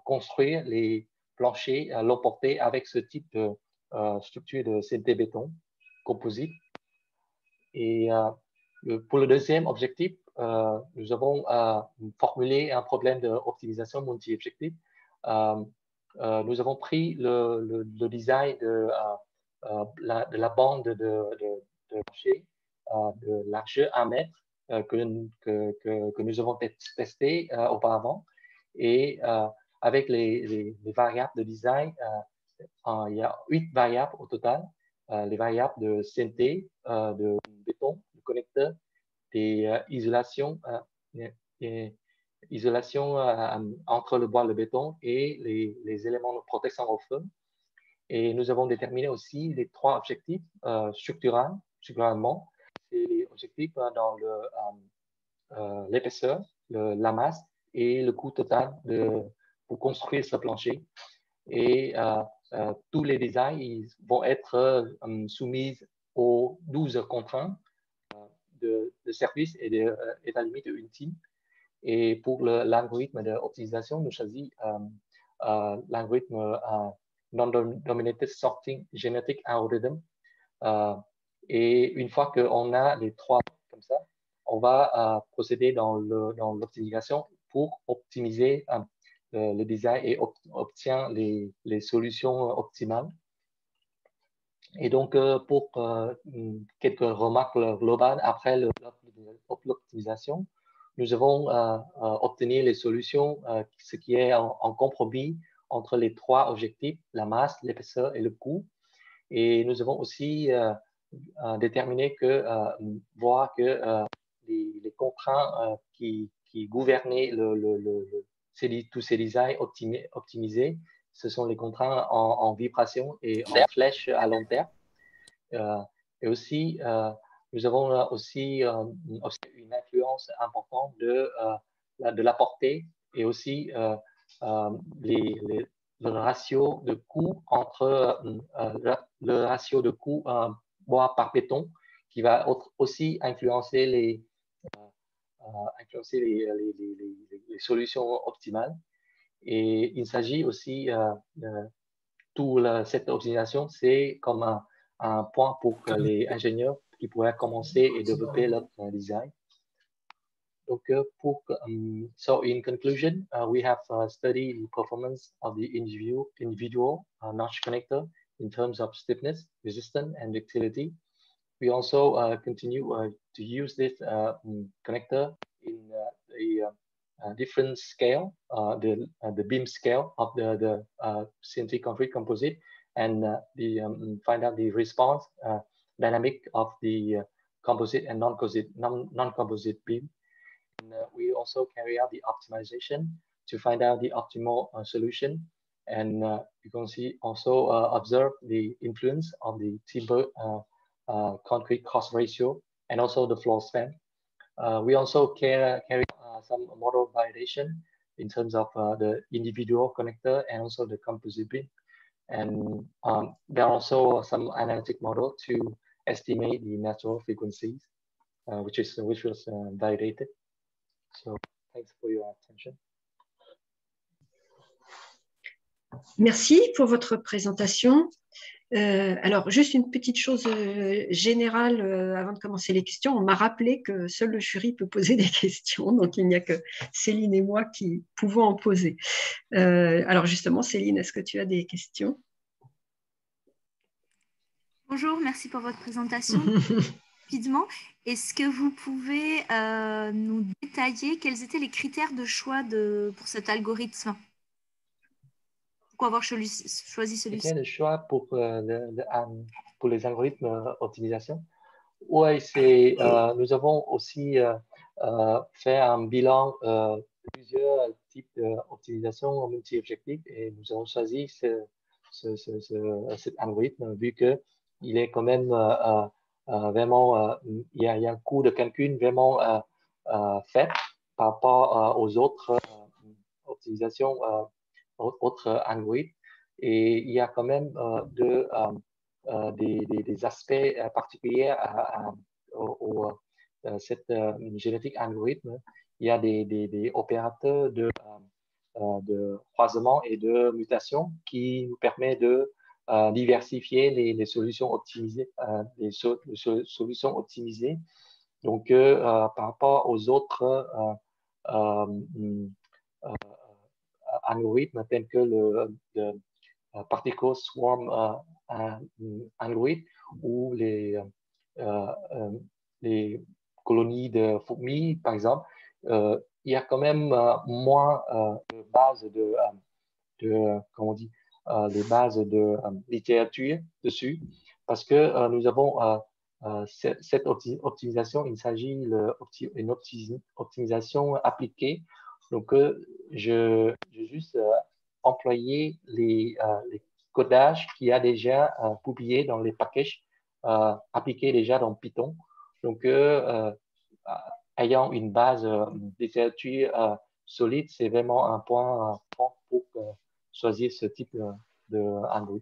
construire les planchers long portés avec ce type de structure de CNT béton composite. Et pour le deuxième objectif, nous avons formulé un problème d'optimisation multi-objectif. Nous avons pris le design de la bande de plancher de largeur 1 mètre que nous avons testé auparavant. Et avec les variables de design, il y a 8 variables au total. Les variables de CNT, de béton, de connecteur, des isolations, entre le bois et le béton et les éléments de protection au feu. Et nous avons déterminé aussi les 3 objectifs structuralement. C'est les objectifs dans l'épaisseur, la masse et le coût total pour construire ce plancher. Et tous les designs ils vont être soumis aux 12 contraintes de service et d'état limite ultime. Et pour l'algorithme d'optimisation, nous choisissons l'algorithme Non-Dominated Sorting Genetic Algorithm. Et une fois qu'on a les 3 comme ça, on va procéder dans l'optimisation pour optimiser le design et obtient les solutions optimales. Et donc, pour quelques remarques globales, après l'optimisation, nous avons obtenu les solutions, ce qui est en compromis entre les 3 objectifs, la masse, l'épaisseur et le coût. Et nous avons aussi déterminé voir que les contraintes qui gouvernaient tous ces designs optimisés, ce sont les contraintes en vibration et en flèche à long terme. Et aussi, nous avons aussi une influence importante de la portée et aussi le ratio de coût entre le ratio de coût bois par béton qui va aussi influencer les solutions optimales. Et il s'agit aussi cette optimisation, c'est comme un point pour les ingénieurs qui pourraient commencer et développer leur design. Donc, so in conclusion, we have studied the performance of the individual notch connector in terms of stiffness, resistance, and ductility. We also continue to use this connector in a different scale, the beam scale of the CNT concrete composite, and find out the response dynamic of the composite and non-composite beam. And we also carry out the optimization to find out the optimal solution. And you can see also observe the influence of the timber concrete cost ratio and also the floor span. We also carry some model validation in terms of the individual connector and also the composite beam. And there are also some analytic model to estimate the natural frequencies, which was validated. So thanks for your attention. Merci pour votre présentation. Alors, juste une petite chose générale avant de commencer les questions. On m'a rappelé que seul le jury peut poser des questions, donc il n'y a que Céline et moi qui pouvons en poser. Alors justement, Céline, est-ce que tu as des questions? Bonjour, merci pour votre présentation. Rapidement, est-ce que vous pouvez nous détailler quels étaient les critères de choix pour cet algorithme? Pourquoi avoir choisi celui-ci? Critères de choix pour les algorithmes d'optimisation. Oui, nous avons aussi fait un bilan de plusieurs types d'optimisation multi-objectifs et nous avons choisi cet algorithme vu qu'il est quand même vraiment, il y a un coût de calcul vraiment faible par rapport aux autres optimisations, autres algorithmes. Et il y a quand même des aspects particuliers à cette génétique algorithme. Il y a des opérateurs de croisement et de mutation qui nous permettent de diversifier les solutions optimisées, solutions optimisées. Donc, par rapport aux autres algorithmes tels que le particle swarm algorithme ou les colonies de fourmis, par exemple, il y a quand même moins de bases comment on dit, les bases de littérature dessus, parce que nous avons cette optimisation, il s'agit d'une optimisation appliquée. Donc, je juste employer les codages qu'il y a déjà publiés dans les packages appliqués déjà dans Python. Donc, ayant une base de littérature solide, c'est vraiment un point fort pour choisir ce type de Android.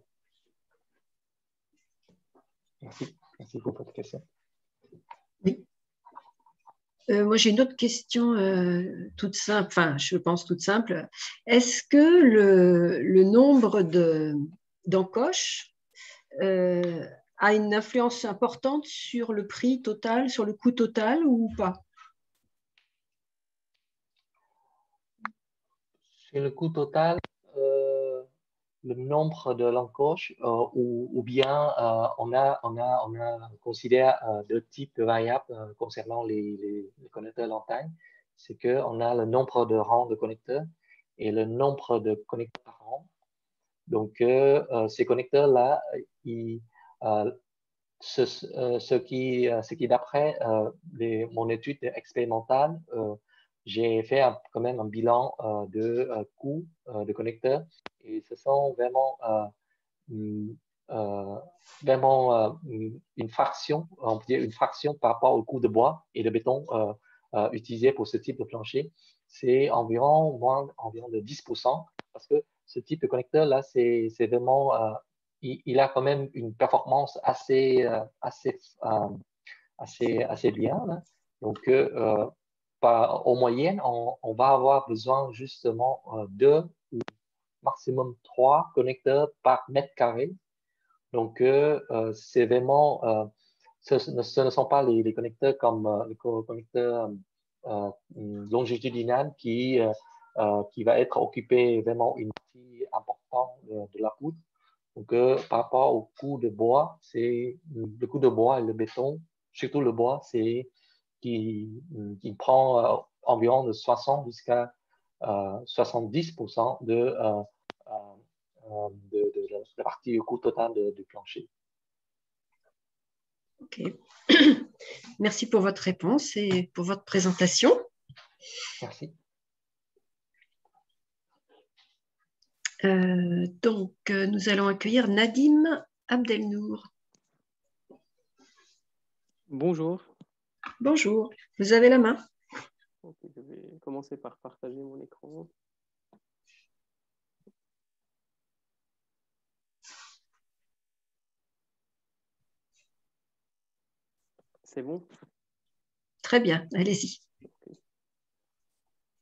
Merci. Merci pour votre question. Oui. Moi, j'ai une autre question toute simple, enfin, je pense toute simple. Est-ce que le nombre d'encoches a une influence importante sur le prix total, sur le coût total ou pas? Sur le coût total, le nombre de l'encoche ou bien on considère deux types de variables concernant les connecteurs Lanterne. C'est qu'on a le nombre de rangs de connecteurs et le nombre de connecteurs par rang. Donc, ces connecteurs-là, ce qui d'après mon étude expérimentale, j'ai fait quand même un bilan de coût de connecteurs et ce sont vraiment une fraction, on peut dire une fraction par rapport au coût de bois et de béton utilisé pour ce type de plancher. C'est environ de 10% parce que ce type de connecteur-là, c'est vraiment, il a quand même une performance assez bien. Là. Donc, en moyenne, on va avoir besoin justement de maximum 3 connecteurs par mètre carré. Donc, c'est vraiment, ce ne sont pas les connecteurs comme les connecteurs longitudinaux qui va être occupé vraiment une partie importante de la poutre. Donc, par rapport au coût de bois, c'est le coût de bois et le béton, surtout le bois, c'est qui prend environ de 60 jusqu'à 70% de la partie coût total du plancher. Ok. Merci pour votre réponse et pour votre présentation. Merci. Donc, nous allons accueillir Nadim Abdelnour. Bonjour. Bonjour, vous avez la main. Okay, je vais commencer par partager mon écran. C'est bon? Très bien, allez-y. Okay.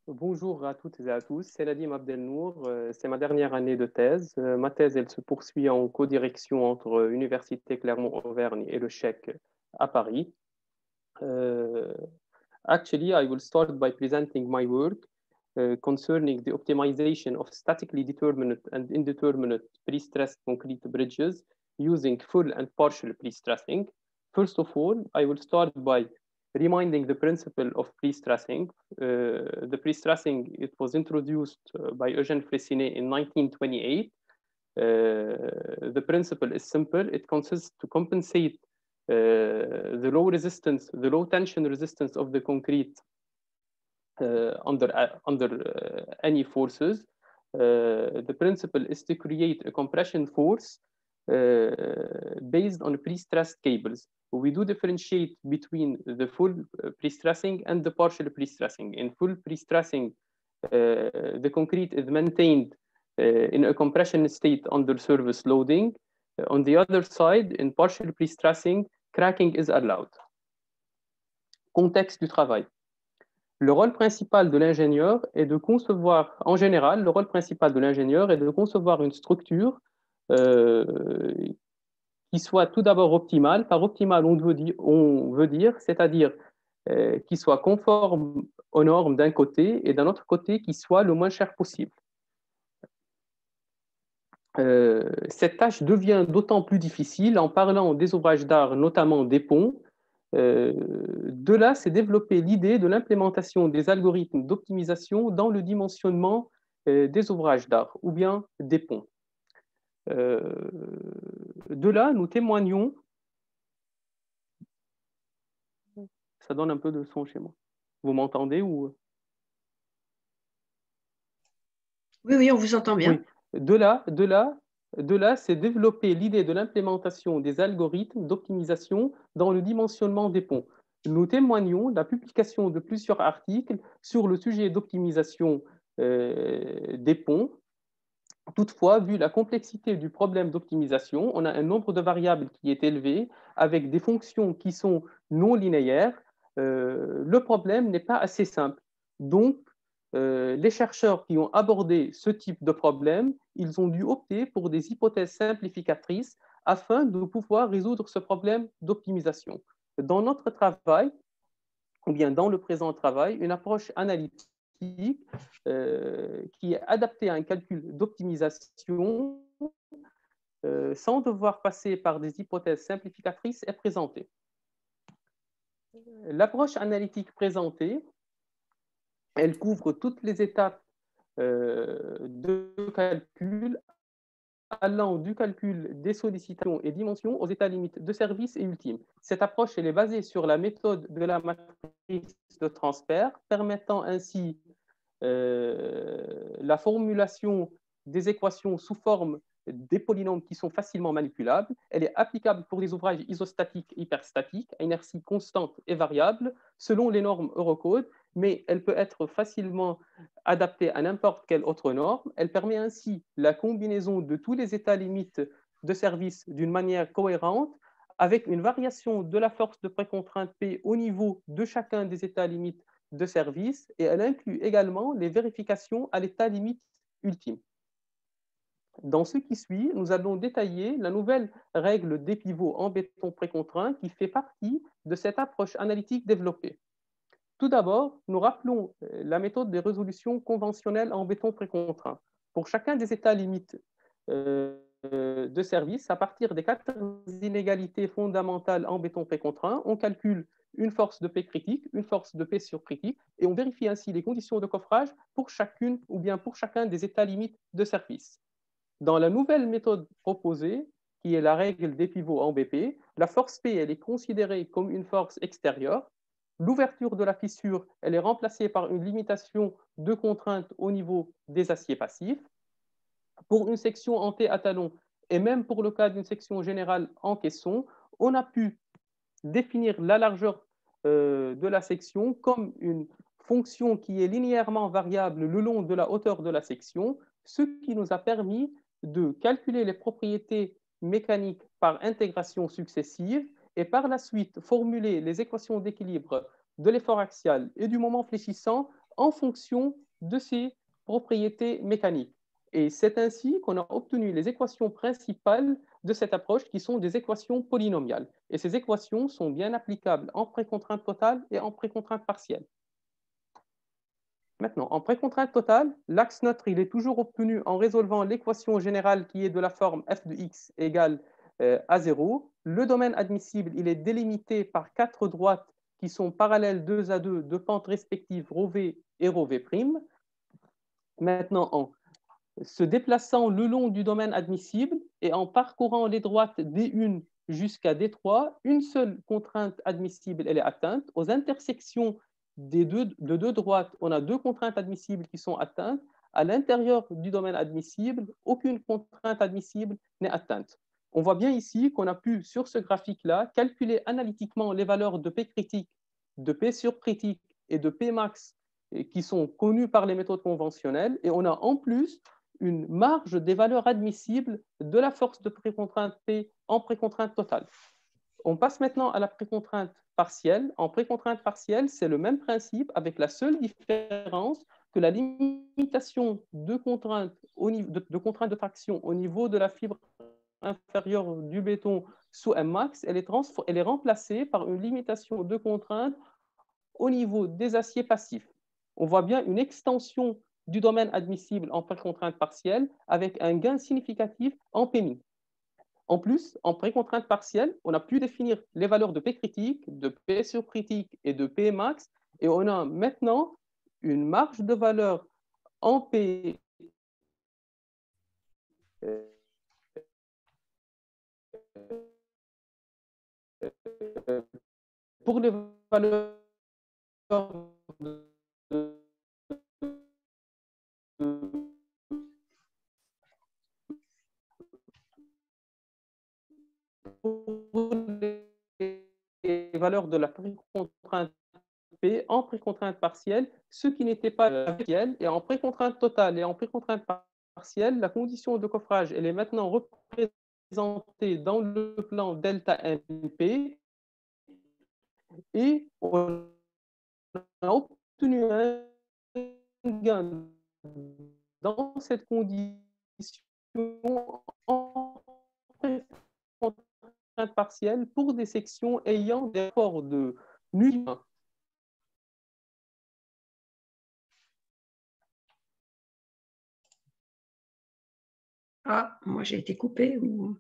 Bonjour à toutes et à tous, c'est Nadim Abdelnour, c'est ma dernière année de thèse. Ma thèse, elle se poursuit en codirection entre Université Clermont-Auvergne et le Chec à Paris. Actually, I will start by presenting my work concerning the optimization of statically determinate and indeterminate pre-stressed concrete bridges using full and partial pre-stressing. First of all, I will start by reminding the principle of pre-stressing. The pre-stressing, it was introduced by Eugène Freycinet in 1928. The principle is simple. It consists to compensate the low resistance, the low tension resistance of the concrete under any forces. The principle is to create a compression force based on pre-stressed cables. We do differentiate between the full pre-stressing and the partial pre-stressing. In full pre-stressing, the concrete is maintained in a compression state under surface loading. On the other side, in partial pre-stressing, cracking is allowed. Contexte du travail. Le rôle principal de l'ingénieur est de concevoir, en général, le rôle principal de l'ingénieur est de concevoir une structure qui soit tout d'abord optimale. Par optimale, on veut dire c'est-à-dire qui soit conforme aux normes d'un côté et d'un autre côté qui soit le moins cher possible. Cette tâche devient d'autant plus difficile en parlant des ouvrages d'art, notamment des ponts. De là, s'est développée l'idée de l'implémentation des algorithmes d'optimisation dans le dimensionnement des ouvrages d'art ou bien des ponts. De là, nous témoignons. Ça donne un peu de son chez moi. Vous m'entendez ou... Oui, on vous entend bien. Oui. De là, s'est développée l'idée de l'implémentation des algorithmes d'optimisation dans le dimensionnement des ponts. Nous témoignons de la publication de plusieurs articles sur le sujet d'optimisation des ponts. Toutefois, vu la complexité du problème d'optimisation, on a un nombre de variables qui est élevé avec des fonctions qui sont non linéaires. Le problème n'est pas assez simple. Donc, les chercheurs qui ont abordé ce type de problème, ils ont dû opter pour des hypothèses simplificatrices afin de pouvoir résoudre ce problème d'optimisation. Dans notre travail, ou bien dans le présent travail, une approche analytique qui est adaptée à un calcul d'optimisation sans devoir passer par des hypothèses simplificatrices est présentée. L'approche analytique présentée, elle couvre toutes les étapes de calcul allant du calcul des sollicitations et dimensions aux états limites de service et ultimes. Cette approche elle est basée sur la méthode de la matrice de transfert, permettant ainsi la formulation des équations sous forme des polynômes qui sont facilement manipulables. Elle est applicable pour les ouvrages isostatiques et hyperstatiques à inertie constante et variable selon les normes Eurocode, mais elle peut être facilement adaptée à n'importe quelle autre norme. Elle permet ainsi la combinaison de tous les états limites de service d'une manière cohérente avec une variation de la force de précontrainte P au niveau de chacun des états limites de service, et elle inclut également les vérifications à l'état limite ultime. Dans ce qui suit, nous allons détailler la nouvelle règle des pivots en béton précontraint qui fait partie de cette approche analytique développée. Tout d'abord, nous rappelons la méthode des résolutions conventionnelles en béton précontraint. Pour chacun des états limites de service, à partir des 4 inégalités fondamentales en béton précontraint, on calcule une force de P critique, une force de P sur critique, et on vérifie ainsi les conditions de coffrage pour chacune ou bien pour chacun des états limites de service. Dans la nouvelle méthode proposée, qui est la règle des pivots en BP, la force P elle est considérée comme une force extérieure. L'ouverture de la fissure elle est remplacée par une limitation de contrainte au niveau des aciers passifs. Pour une section en T à talon, et même pour le cas d'une section générale en caisson, on a pu définir la largeur de la section comme une fonction qui est linéairement variable le long de la hauteur de la section, ce qui nous a permis de calculer les propriétés mécaniques par intégration successive et par la suite formuler les équations d'équilibre de l'effort axial et du moment fléchissant en fonction de ses propriétés mécaniques. Et c'est ainsi qu'on a obtenu les équations principales de cette approche qui sont des équations polynomiales. Et ces équations sont bien applicables en précontrainte totale et en précontrainte partielle. Maintenant, en précontrainte totale, l'axe neutre il est toujours obtenu en résolvant l'équation générale qui est de la forme f de x égale à 0. Le domaine admissible il est délimité par 4 droites qui sont parallèles 2 à 2 de pentes respectives ρv et ρv'. Maintenant, en se déplaçant le long du domaine admissible et en parcourant les droites D1 jusqu'à D3, une seule contrainte admissible elle est atteinte. Aux intersections de deux droites, on a 2 contraintes admissibles qui sont atteintes. À l'intérieur du domaine admissible, aucune contrainte admissible n'est atteinte. On voit bien ici qu'on a pu, sur ce graphique-là, calculer analytiquement les valeurs de P critique, de P surcritique et de P max qui sont connues par les méthodes conventionnelles. Et on a en plus une marge des valeurs admissibles de la force de précontrainte P en précontrainte totale. On passe maintenant à la précontrainte partielle. En précontrainte partielle, c'est le même principe avec la seule différence que la limitation de contrainte de traction au niveau de la fibre inférieure du béton sous Mmax, elle est remplacée par une limitation de contrainte au niveau des aciers passifs. On voit bien une extension du domaine admissible en précontrainte partielle avec un gain significatif en Pmin. En plus, en précontrainte partielle, on a pu définir les valeurs de P critique, de P surcritique et de P max, et on a maintenant une marge de valeur en P pour les valeurs de la précontrainte P en précontrainte partielle, ce qui n'était pas partielle. Et en précontrainte totale et en précontrainte partielle, la condition de coffrage elle est maintenant représentée dans le plan delta NP et on a obtenu un gain dans cette condition en précontrainte partielle pour des sections ayant des rapports de nu. Ah, moi j'ai été coupée ou...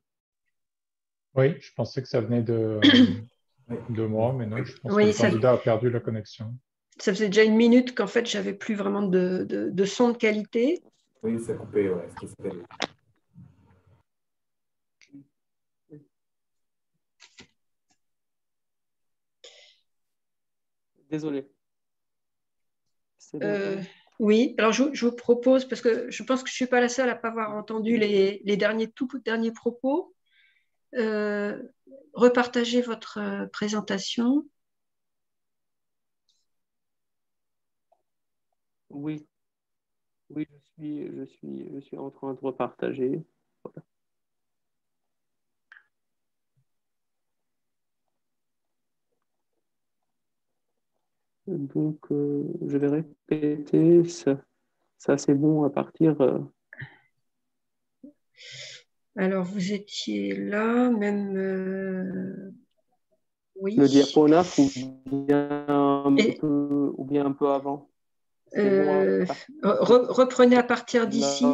Oui, je pensais que ça venait de moi, mais non, je pense que le candidat a perdu la connexion. Ça faisait déjà 1 minute qu'en fait, j'avais plus vraiment de son de qualité. Oui, ça a coupé, ouais. Désolé. Oui, alors je vous propose, parce que je pense que je ne suis pas la seule à ne pas avoir entendu les tout derniers propos, repartagez votre présentation. Oui, oui, je suis en train de repartager. Voilà. Donc, je vais répéter, ça c'est bon à partir... Alors, vous étiez là, même... oui. Le diapo 9 ou bien un peu avant. Reprenez à partir d'ici.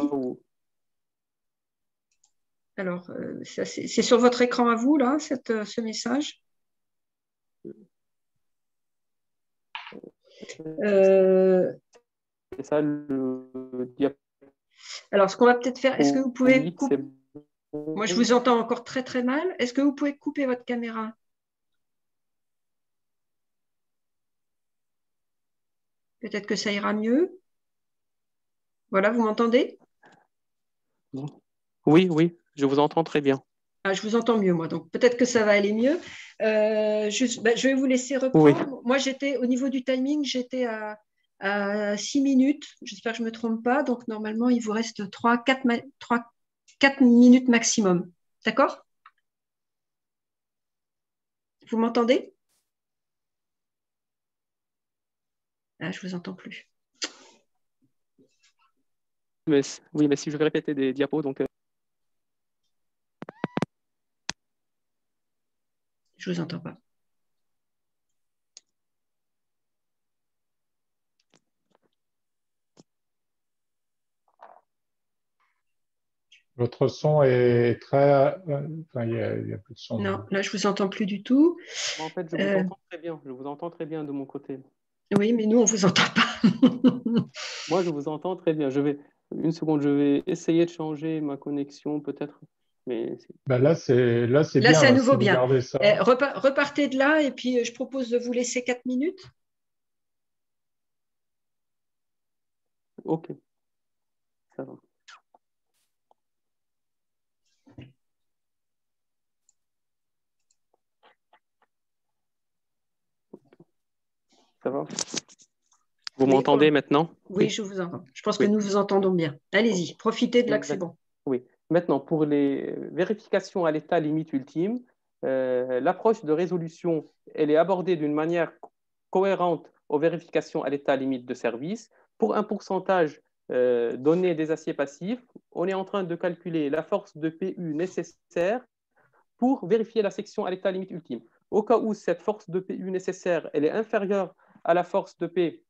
Alors, c'est sur votre écran à vous, là, ce message. C'est ça le diapo. Alors, ce qu'on va peut-être faire, est-ce que vous pouvez couper... Moi, je vous entends encore très, très mal. Est-ce que vous pouvez couper votre caméra? Peut-être que ça ira mieux. Voilà, vous m'entendez? Oui, oui, je vous entends très bien. Ah, je vous entends mieux, moi. Donc, peut-être que ça va aller mieux. Je vais vous laisser reprendre. Oui. Moi, au niveau du timing, j'étais à 6 minutes. J'espère que je ne me trompe pas. Donc, normalement, il vous reste 4 minutes maximum. D'accord? Vous m'entendez? Ah, je ne vous entends plus. oui, mais si je vais répéter des diapos, donc... Je ne vous entends pas. Votre son est très... Enfin, il y a plus de son. Non, là, je ne vous entends plus du tout. En fait, je vous entends très bien. Je vous entends très bien de mon côté. Oui, mais nous, on ne vous entend pas. Moi, je vous entends très bien. Une seconde, je vais essayer de changer ma connexion, peut-être. Mais là, c'est bien. Là, c'est à nouveau si bien. Vous gardez ça. Repartez de là et puis je propose de vous laisser 4 minutes. OK. Ça va. Ça va? Vous m'entendez maintenant? Oui, je vous entends. Je pense que nous vous entendons bien. Allez-y, profitez de là que c'est bon. Oui. Maintenant, pour les vérifications à l'état limite ultime, l'approche de résolution, elle est abordée d'une manière cohérente aux vérifications à l'état limite de service. Pour un pourcentage donné des aciers passifs, on est en train de calculer la force de PU nécessaire pour vérifier la section à l'état limite ultime. Au cas où cette force de PU nécessaire elle est inférieure à la force de P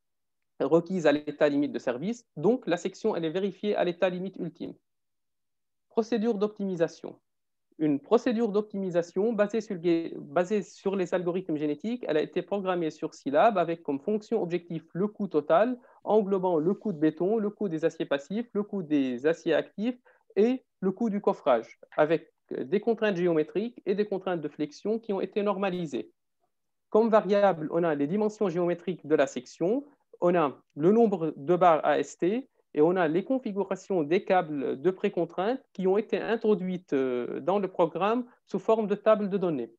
requise à l'état limite de service, donc la section elle est vérifiée à l'état limite ultime. Procédure d'optimisation. Une procédure d'optimisation basée sur les algorithmes génétiques, elle a été programmée sur Scilab avec comme fonction objectif le coût total, englobant le coût de béton, le coût des aciers passifs, le coût des aciers actifs et le coût du coffrage, avec des contraintes géométriques et des contraintes de flexion qui ont été normalisées. Comme variable, on a les dimensions géométriques de la section, on a le nombre de barres AST et on a les configurations des câbles de précontrainte qui ont été introduites dans le programme sous forme de table de données.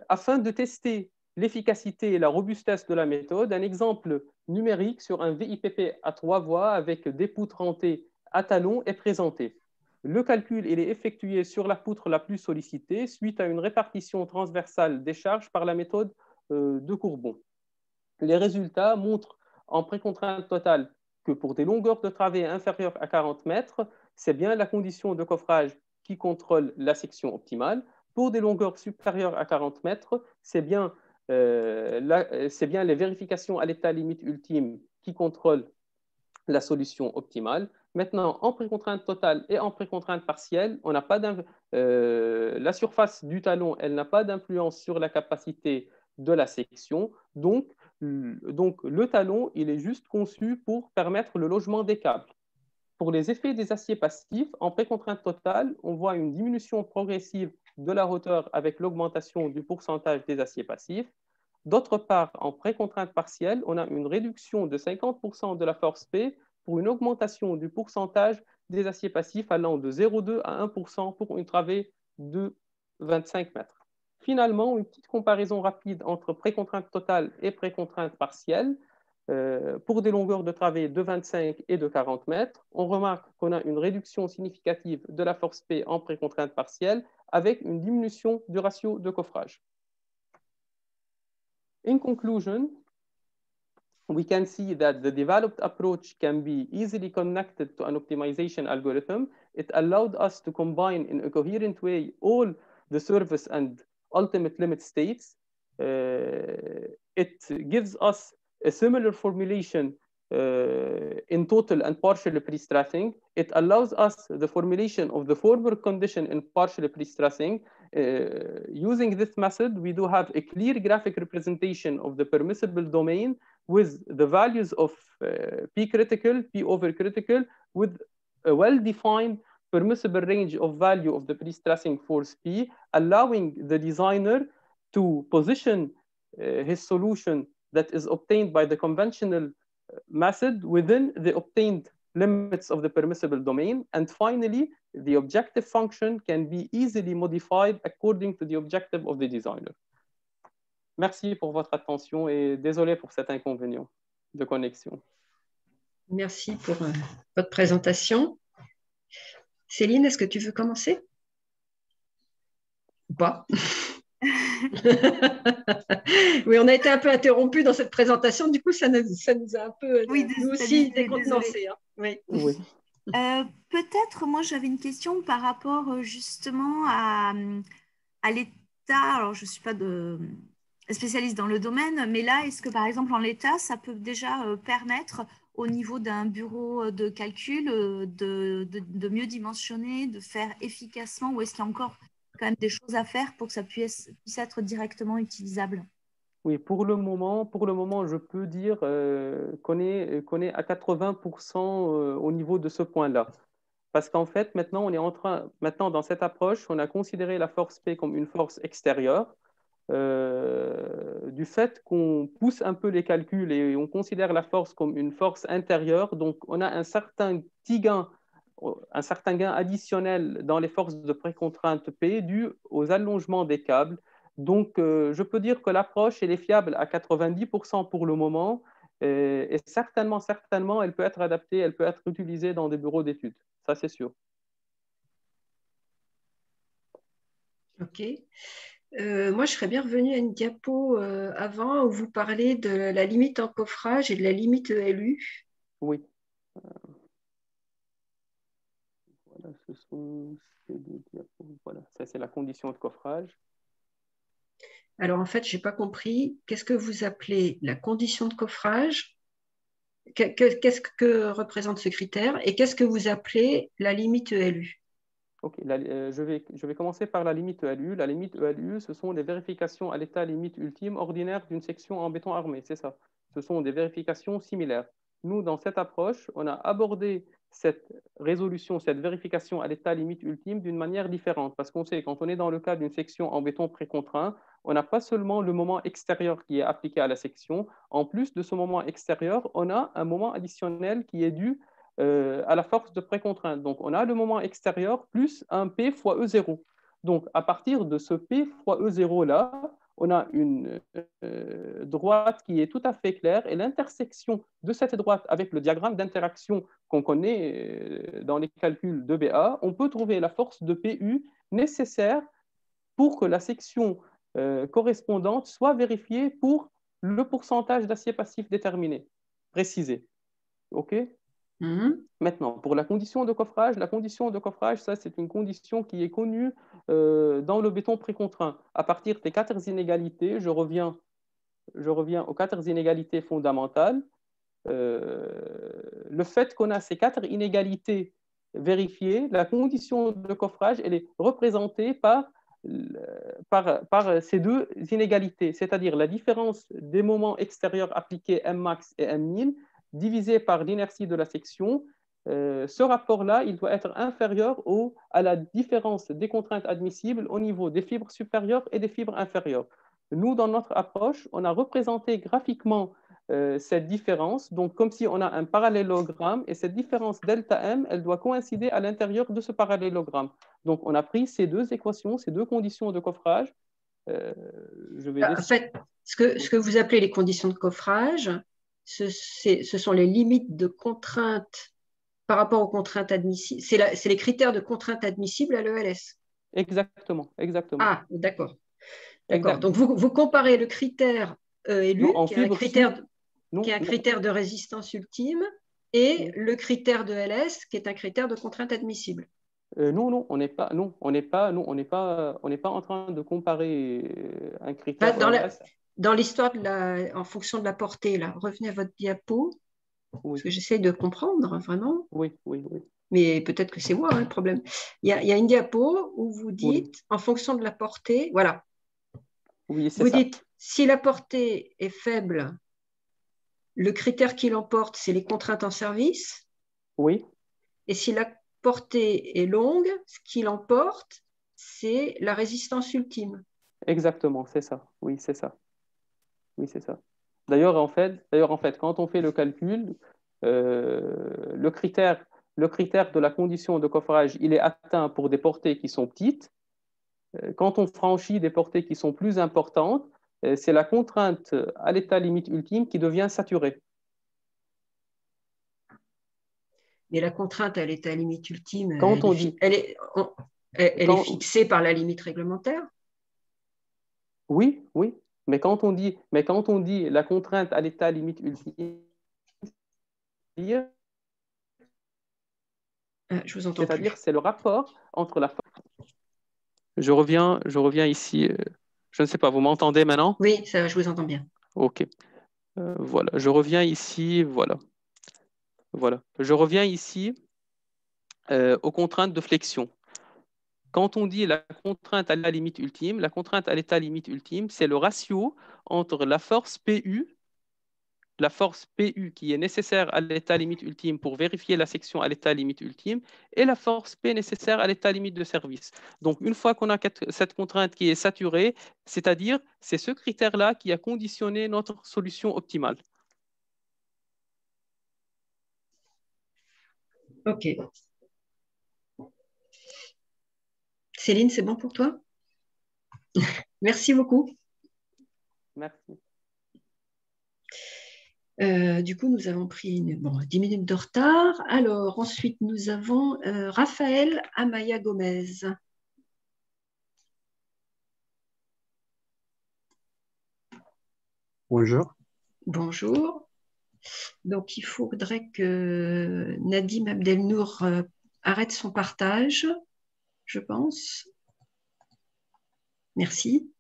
Afin de tester l'efficacité et la robustesse de la méthode, un exemple numérique sur un VIPP à 3 voies avec des poutres rentées à talons est présenté. Le calcul il est effectué sur la poutre la plus sollicitée suite à une répartition transversale des charges par la méthode de Courbon. Les résultats montrent en précontrainte totale que pour des longueurs de travée inférieures à 40 mètres, c'est bien la condition de coffrage qui contrôle la section optimale. Pour des longueurs supérieures à 40 mètres, c'est bien les vérifications à l'état limite ultime qui contrôlent la solution optimale. Maintenant, en précontrainte totale et en précontrainte partielle, on n'a pas la surface du talon, elle n'a pas d'influence sur la capacité de la section. Donc, le talon, il est juste conçu pour permettre le logement des câbles. Pour les effets des aciers passifs, en précontrainte totale, on voit une diminution progressive de la hauteur avec l'augmentation du pourcentage des aciers passifs. D'autre part, en précontrainte partielle, on a une réduction de 50% de la force P pour une augmentation du pourcentage des aciers passifs allant de 0,2 à 1% pour une travée de 25 mètres. Finalement, une petite comparaison rapide entre précontrainte totale et précontrainte partielle. Pour des longueurs de travée de 25 et de 40 mètres, on remarque qu'on a une réduction significative de la force P en précontrainte partielle avec une diminution du ratio de coffrage. In conclusion, we can see that the developed approach can be easily connected to an optimization algorithm. It allowed us to combine in a coherent way all the surface and ultimate limit states. It gives us a similar formulation in total and partial pre-stressing. It allows us the formulation of the former condition in partial pre-stressing. Using this method, we do have a clear graphic representation of the permissible domain with the values of P critical, P over critical, with a well-defined permissible range of value of the pre-stressing force P, allowing the designer to position his solution that is obtained by the conventional method within the obtained limits of the permissible domain. And finally, the objective function can be easily modified according to the objective of the designer. Merci pour votre attention et désolé pour cet inconvénient de connexion. Merci pour votre présentation. Céline, est-ce que tu veux commencer? Ou pas? Oui, on a été un peu interrompus dans cette présentation. Du coup, ça nous a un peu, nous aussi, décontenancés. Hein. Oui. Oui. Peut-être, moi, j'avais une question par rapport justement à l'État. Alors, je ne suis pas spécialiste dans le domaine, mais là, est-ce que, par exemple, en l'État, ça peut déjà permettre, au niveau d'un bureau de calcul, de mieux dimensionner, de faire efficacement, ou est-ce qu'il y a encore quand même des choses à faire pour que ça puisse être directement utilisable? Oui, pour le moment, je peux dire qu'on est à 80% au niveau de ce point-là. Parce qu'en fait, maintenant, dans cette approche, on a considéré la force P comme une force extérieure. Du fait qu'on pousse un peu les calculs et on considère la force comme une force intérieure, donc on a un certain gain additionnel dans les forces de précontrainte P dû aux allongements des câbles. Donc, je peux dire que l'approche elle est fiable à 90% pour le moment et certainement, elle peut être adaptée, elle peut être utilisée dans des bureaux d'études. Ça, c'est sûr. OK. Moi, je serais bien revenue à une diapo avant où vous parlez de la limite en coffrage et de la limite ELU. Oui. Voilà, ce sont ces deux diapos. Voilà, ça c'est la condition de coffrage. Alors, en fait, je n'ai pas compris. Qu'est-ce que vous appelez la condition de coffrage? Qu'est-ce que représente ce critère? Et qu'est-ce que vous appelez la limite ELU? Ok, je vais commencer par la limite ELU. La limite ELU, ce sont des vérifications à l'état limite ultime ordinaire d'une section en béton armé, c'est ça. Ce sont des vérifications similaires. Nous, dans cette approche, on a abordé cette résolution, cette vérification à l'état limite ultime d'une manière différente. Parce qu'on sait, quand on est dans le cas d'une section en béton précontraint, on n'a pas seulement le moment extérieur qui est appliqué à la section. En plus de ce moment extérieur, on a un moment additionnel qui est dû à la force de précontrainte. Donc, on a le moment extérieur plus un P fois E0. Donc, à partir de ce P fois E0-là, on a une droite qui est tout à fait claire et l'intersection de cette droite avec le diagramme d'interaction qu'on connaît dans les calculs de BA, on peut trouver la force de PU nécessaire pour que la section correspondante soit vérifiée pour le pourcentage d'acier passif déterminé, précisé. OK? Maintenant, pour la condition de coffrage, ça, c'est une condition qui est connue dans le béton précontraint. À partir des 4 inégalités, je reviens aux 4 inégalités fondamentales. Le fait qu'on a ces 4 inégalités vérifiées, la condition de coffrage, elle est représentée par ces 2 inégalités, c'est-à-dire la différence des moments extérieurs appliqués Mmax et Mmin, divisé par l'inertie de la section. Ce rapport-là, il doit être inférieur à la différence des contraintes admissibles au niveau des fibres supérieures et des fibres inférieures. Nous, dans notre approche, on a représenté graphiquement cette différence, donc comme si on a un parallélogramme, et cette différence delta M, elle doit coïncider à l'intérieur de ce parallélogramme. Donc, on a pris ces 2 équations, ces 2 conditions de coffrage. En fait, ce que vous appelez les conditions de coffrage, ce sont les limites de contraintes par rapport aux contraintes admissibles. C'est les critères de contraintes admissibles à l'ELS. Exactement. Ah, d'accord. Donc, vous comparez le critère ELU, qui est un critère de résistance ultime, et le critère de LS, qui est un critère de contrainte admissible. Non, on n'est pas en train de comparer un critère ELS. Dans l'histoire en fonction de la portée, là, revenez à votre diapo, parce que j'essaie de comprendre vraiment. Oui. Mais peut-être que c'est moi le problème. Il y a une diapo où vous dites, en fonction de la portée, voilà. Oui, vous dites, si la portée est faible, le critère qui l'emporte, c'est les contraintes en service. Oui. Et si la portée est longue, ce qui l'emporte, c'est la résistance ultime. Exactement, c'est ça. Oui, c'est ça. D'ailleurs, en fait, quand on fait le calcul, le critère de la condition de coffrage, il est atteint pour des portées qui sont petites. Quand on franchit des portées qui sont plus importantes, c'est la contrainte à l'état limite ultime qui devient saturée. Mais la contrainte à l'état limite ultime, quand on dit, elle est fixée par la limite réglementaire? Oui, oui. Mais quand on dit la contrainte à l'état limite ultime, je vous entends. C'est-à-dire, c'est le rapport entre la force. Je reviens ici. Je ne sais pas, vous m'entendez maintenant? Oui, ça, je vous entends bien. OK. Voilà, je reviens ici. Voilà. Je reviens ici aux contraintes de flexion. Quand on dit la contrainte à la limite ultime, la contrainte à l'état limite ultime, c'est le ratio entre la force PU qui est nécessaire à l'état limite ultime pour vérifier la section à l'état limite ultime et la force P nécessaire à l'état limite de service. Donc, une fois qu'on a cette contrainte qui est saturée, c'est-à-dire c'est ce critère-là qui a conditionné notre solution optimale. OK. Céline, c'est bon pour toi? Merci beaucoup. Merci. Du coup, nous avons pris 10 minutes de retard. Alors, ensuite, nous avons Raphaël Amaya Gomez. Bonjour. Bonjour. Donc, il faudrait que Nadim Abdelnour arrête son partage, je pense. Merci.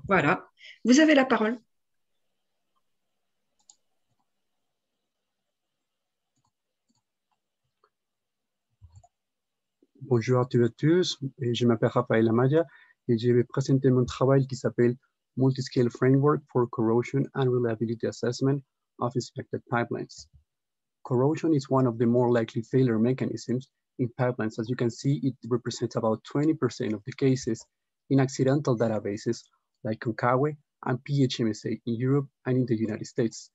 Voilà. Vous avez la parole. Bonjour à toutes et à tous, je m'appelle Raphaël Amaya et je vais présenter mon travail qui s'appelle Multiscale Framework for Corrosion and Reliability Assessment of Inspected Pipelines. Corrosion is one of the more likely failure mechanisms in pipelines. As you can see, it represents about 20% of the cases in accidental databases like Konkawi and PHMSA in Europe and in the United States.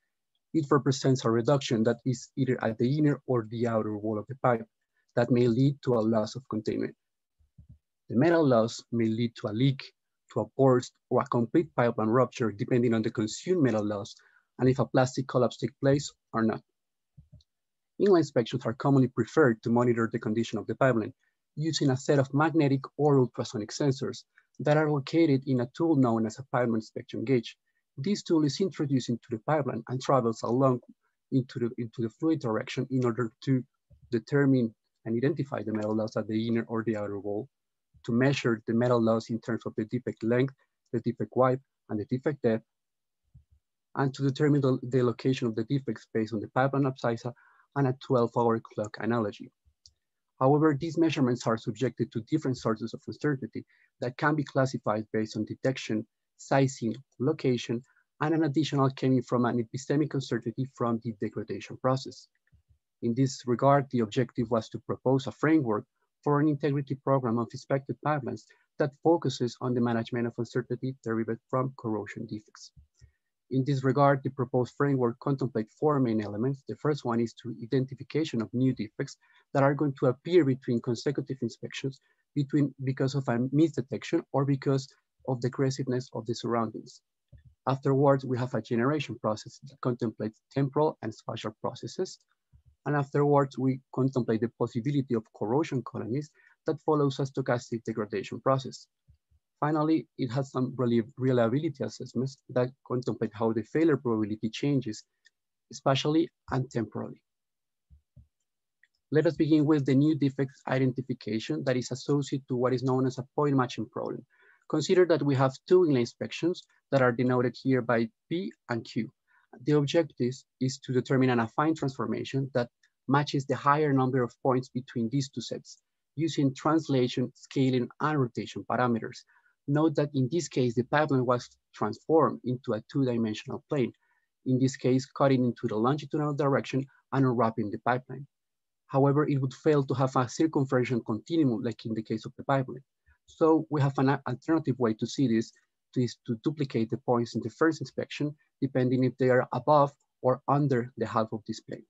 It represents a reduction that is either at the inner or the outer wall of the pipe that may lead to a loss of containment. The metal loss may lead to a leak, to a burst, or a complete pipeline rupture, depending on the consumed metal loss and if a plastic collapse takes place or not. Inline inspections are commonly preferred to monitor the condition of the pipeline using a set of magnetic or ultrasonic sensors that are located in a tool known as a pipeline inspection gauge. This tool is introduced into the pipeline and travels along into the fluid direction in order to determine and identify the metal loss at the inner or the outer wall, to measure the metal loss in terms of the defect length, the defect width, and the defect depth, and to determine the location of the defects based on the pipeline abscissa and a 12-hour clock analogy. However, these measurements are subjected to different sources of uncertainty that can be classified based on detection, sizing, location, and an additional coming from an epistemic uncertainty from the degradation process. In this regard, the objective was to propose a framework for an integrity program of inspected pipelines that focuses on the management of uncertainty derived from corrosion defects. In this regard, the proposed framework contemplates four main elements. The first one is the identification of new defects that are going to appear between consecutive inspections because of a misdetection or because of the aggressiveness of the surroundings. Afterwards, we have a generation process that contemplates temporal and spatial processes. And afterwards, we contemplate the possibility of corrosion colonies that follows a stochastic degradation process. Finally, it has some reliability assessments that contemplate how the failure probability changes, spatially and temporally. Let us begin with the new defects identification that is associated to what is known as a point matching problem. Consider that we have two inline inspections that are denoted here by P and Q. The objective is to determine an affine transformation that matches the higher number of points between these two sets using translation, scaling, and rotation parameters. Note that in this case, the pipeline was transformed into a two-dimensional plane, in this case, cutting into the longitudinal direction and unwrapping the pipeline. However, it would fail to have a circumferential continuum like in the case of the pipeline. So we have an alternative way to see this, is to duplicate the points in the first inspection, depending if they are above or under the half of this plane.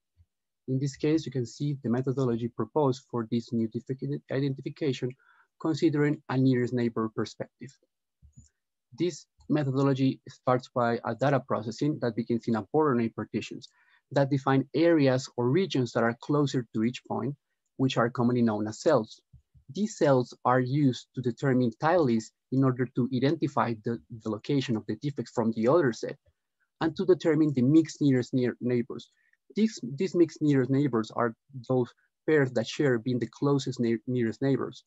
In this case, you can see the methodology proposed for this new defect identification, considering a nearest neighbor perspective. This methodology starts by a data processing that begins in a border partitions that define areas or regions that are closer to each point, which are commonly known as cells. These cells are used to determine tile lists in order to identify the location of the defects from the other set and to determine the mixed nearest neighbors. These mixed nearest neighbors are those pairs that share being the closest nearest neighbors.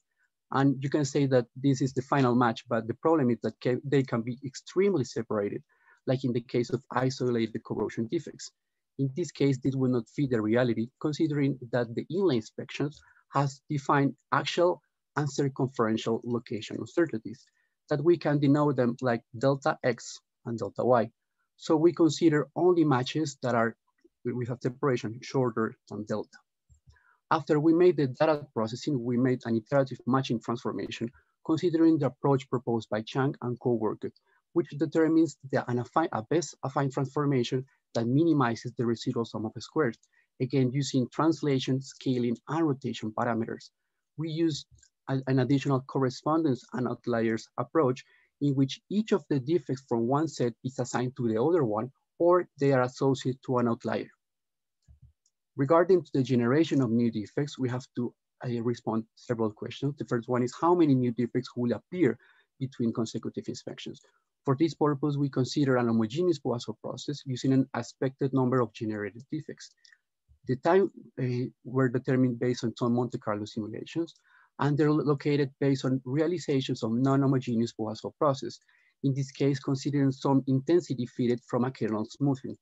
And you can say that this is the final match, but the problem is that they can be extremely separated, like in the case of isolated corrosion defects. In this case, this will not fit the reality, considering that the inlay inspections has defined actual and circumferential location uncertainties, that we can denote them like delta X and delta Y. So we consider only matches that are, we have separation shorter than delta. After we made the data processing, we made an iterative matching transformation, considering the approach proposed by Chang and co-workers, which determines a best affine transformation that minimizes the residual sum of squares, again, using translation, scaling, and rotation parameters. We use an additional correspondence and outliers approach in which each of the defects from one set is assigned to the other one, or they are associated to an outlier. Regarding to the generation of new defects, we have to respond several questions. The first one is how many new defects will appear between consecutive inspections? For this purpose, we consider an homogeneous Poisson process using an expected number of generated defects. The time were determined based on some Monte Carlo simulations, and they're located based on realizations of non-homogeneous Poisson process. In this case, considering some intensity fitted from a kernel smoothing.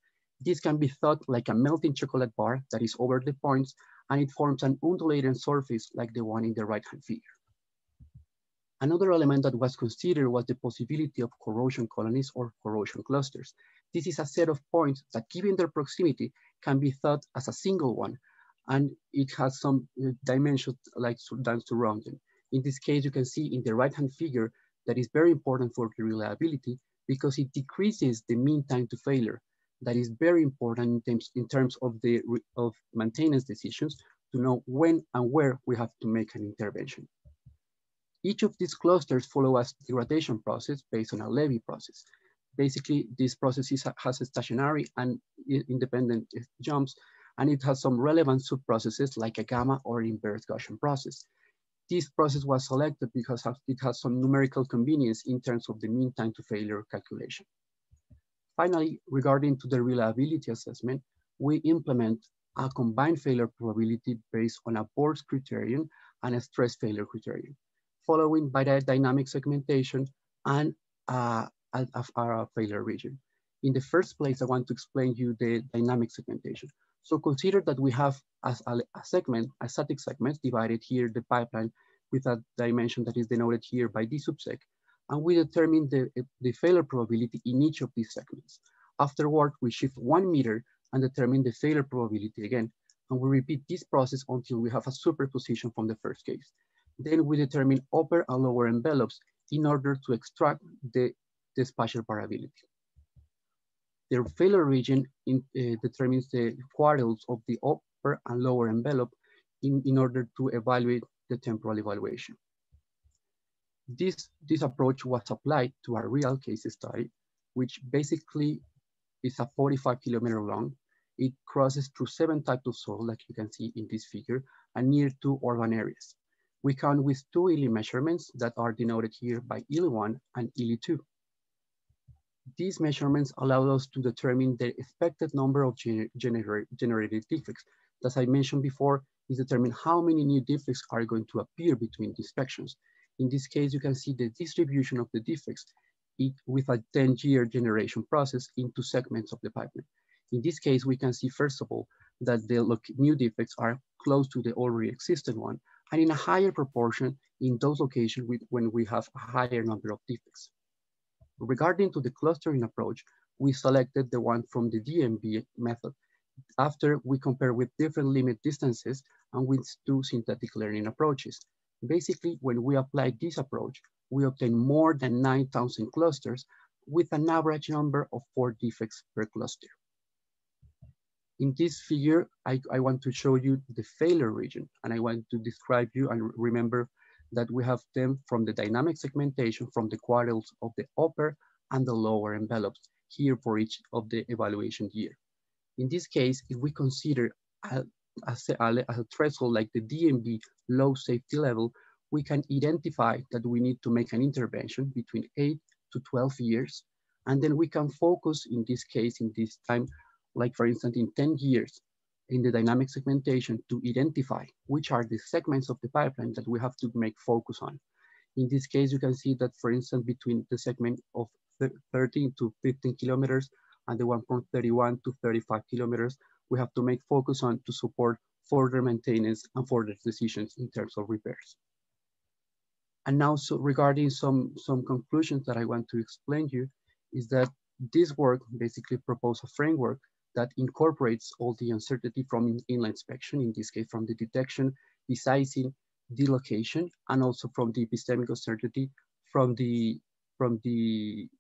This can be thought like a melting chocolate bar that is over the points, and it forms an undulating surface like the one in the right-hand figure. Another element that was considered was the possibility of corrosion colonies or corrosion clusters. This is a set of points that, given their proximity, can be thought as a single one, and it has some dimensions like surrounding. In this case, you can see in the right-hand figure that is very important for the reliability because it decreases the mean time to failure. That is very important in terms of maintenance decisions to know when and where we have to make an intervention. Each of these clusters follow a degradation process based on a Levy process. Basically, this process has a stationary and independent jumps, and it has some relevant sub-processes like a gamma or inverse Gaussian process. This process was selected because it has some numerical convenience in terms of the mean time to failure calculation. Finally, regarding to the reliability assessment, we implement a combined failure probability based on a Bor's criterion and a stress failure criterion, following by the dynamic segmentation and a failure region. In the first place, I want to explain you the dynamic segmentation. So consider that we have a static segment divided here, the pipeline with a dimension that is denoted here by D sub sec. And we determine the failure probability in each of these segments. Afterward, we shift 1 meter and determine the failure probability again. And we repeat this process until we have a superposition from the first case. Then we determine upper and lower envelopes in order to extract the spatial variability. The failure region determines the quartiles of the upper and lower envelope in order to evaluate the temporal evaluation. This approach was applied to a real case study, which basically is a 45-kilometer long. It crosses through 7 types of soil, like you can see in this figure, and near 2 urban areas. We count with 2 ILI measurements that are denoted here by ILI1 and ILI2. These measurements allow us to determine the expected number of generated defects. As I mentioned before, is determine how many new defects are going to appear between inspections. In this case, you can see the distribution of the defects with a 10-year generation process into segments of the pipeline. In this case, we can see, first of all, that the new defects are close to the already existing one, and in a higher proportion in those locations when we have a higher number of defects. Regarding to the clustering approach, we selected the one from the DMB method after we compare with different limit distances and with 2 synthetic learning approaches. Basically, when we apply this approach, we obtain more than 9,000 clusters with an average number of 4 defects per cluster. In this figure, I want to show you the failure region, and I want to describe you and remember that we have them from the dynamic segmentation from the quartiles of the upper and the lower envelopes here for each of the evaluation year. In this case, if we consider a threshold like the DMB low safety level, we can identify that we need to make an intervention between 8 to 12 years. And then we can focus in this case, in this time, like for instance, in 10 years, in the dynamic segmentation to identify which are the segments of the pipeline that we have to make focus on. In this case, you can see that, for instance, between the segment of 13 to 15 kilometers and the one from 31 to 35 kilometers, we have to make focus on to support further maintenance and further decisions in terms of repairs. And now, so regarding some conclusions that I want to explain to you, is that this work basically proposes a framework that incorporates all the uncertainty from inline inspection, in this case from the detection, the sizing, the location, and also from the epistemic uncertainty from the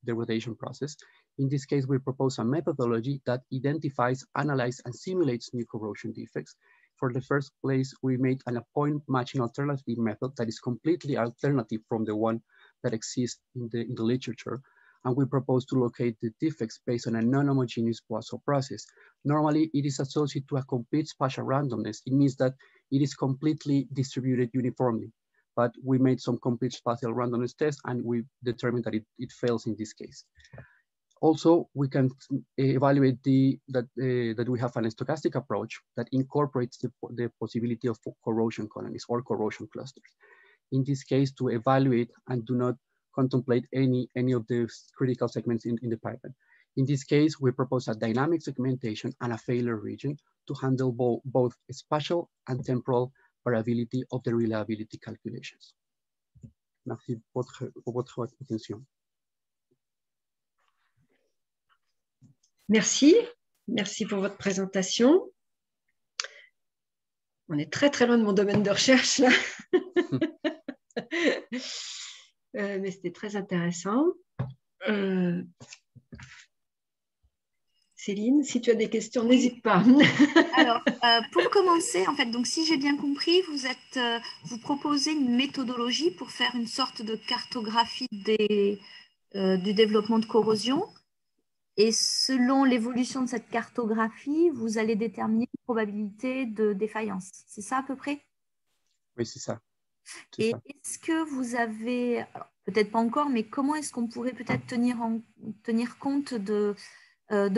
degradation process. In this case, we propose a methodology that identifies, analyzes, and simulates new corrosion defects. For the first place, we made an point matching alternative method that is completely alternative from the one that exists in the literature. And we propose to locate the defects based on a non-homogeneous Poisson process. Normally, it is associated to a complete spatial randomness. It means that it is completely distributed uniformly, but we made some complete spatial randomness tests and we determined that it fails in this case. Also, we can evaluate that we have an stochastic approach that incorporates the possibility of corrosion colonies or corrosion clusters. In this case, to evaluate and do not contemplate any of the critical segments in the pipeline. In this case, we propose a dynamic segmentation and a failure region to handle both spatial and temporal variability of the reliability calculations. Merci pour votre attention. Merci. Merci pour votre présentation. On est très très loin de mon domaine de recherche là. Mais c'était très intéressant. Céline, si tu as des questions, n'hésite pas. Alors, pour commencer, en fait, donc si j'ai bien compris, vous proposez une méthodologie pour faire une sorte de cartographie du développement de corrosion. Et selon l'évolution de cette cartographie, vous allez déterminer une probabilité de défaillance. C'est ça à peu près? Oui, c'est ça. Et est-ce que vous avez, peut-être pas encore, mais comment est-ce qu'on pourrait peut-être tenir compte de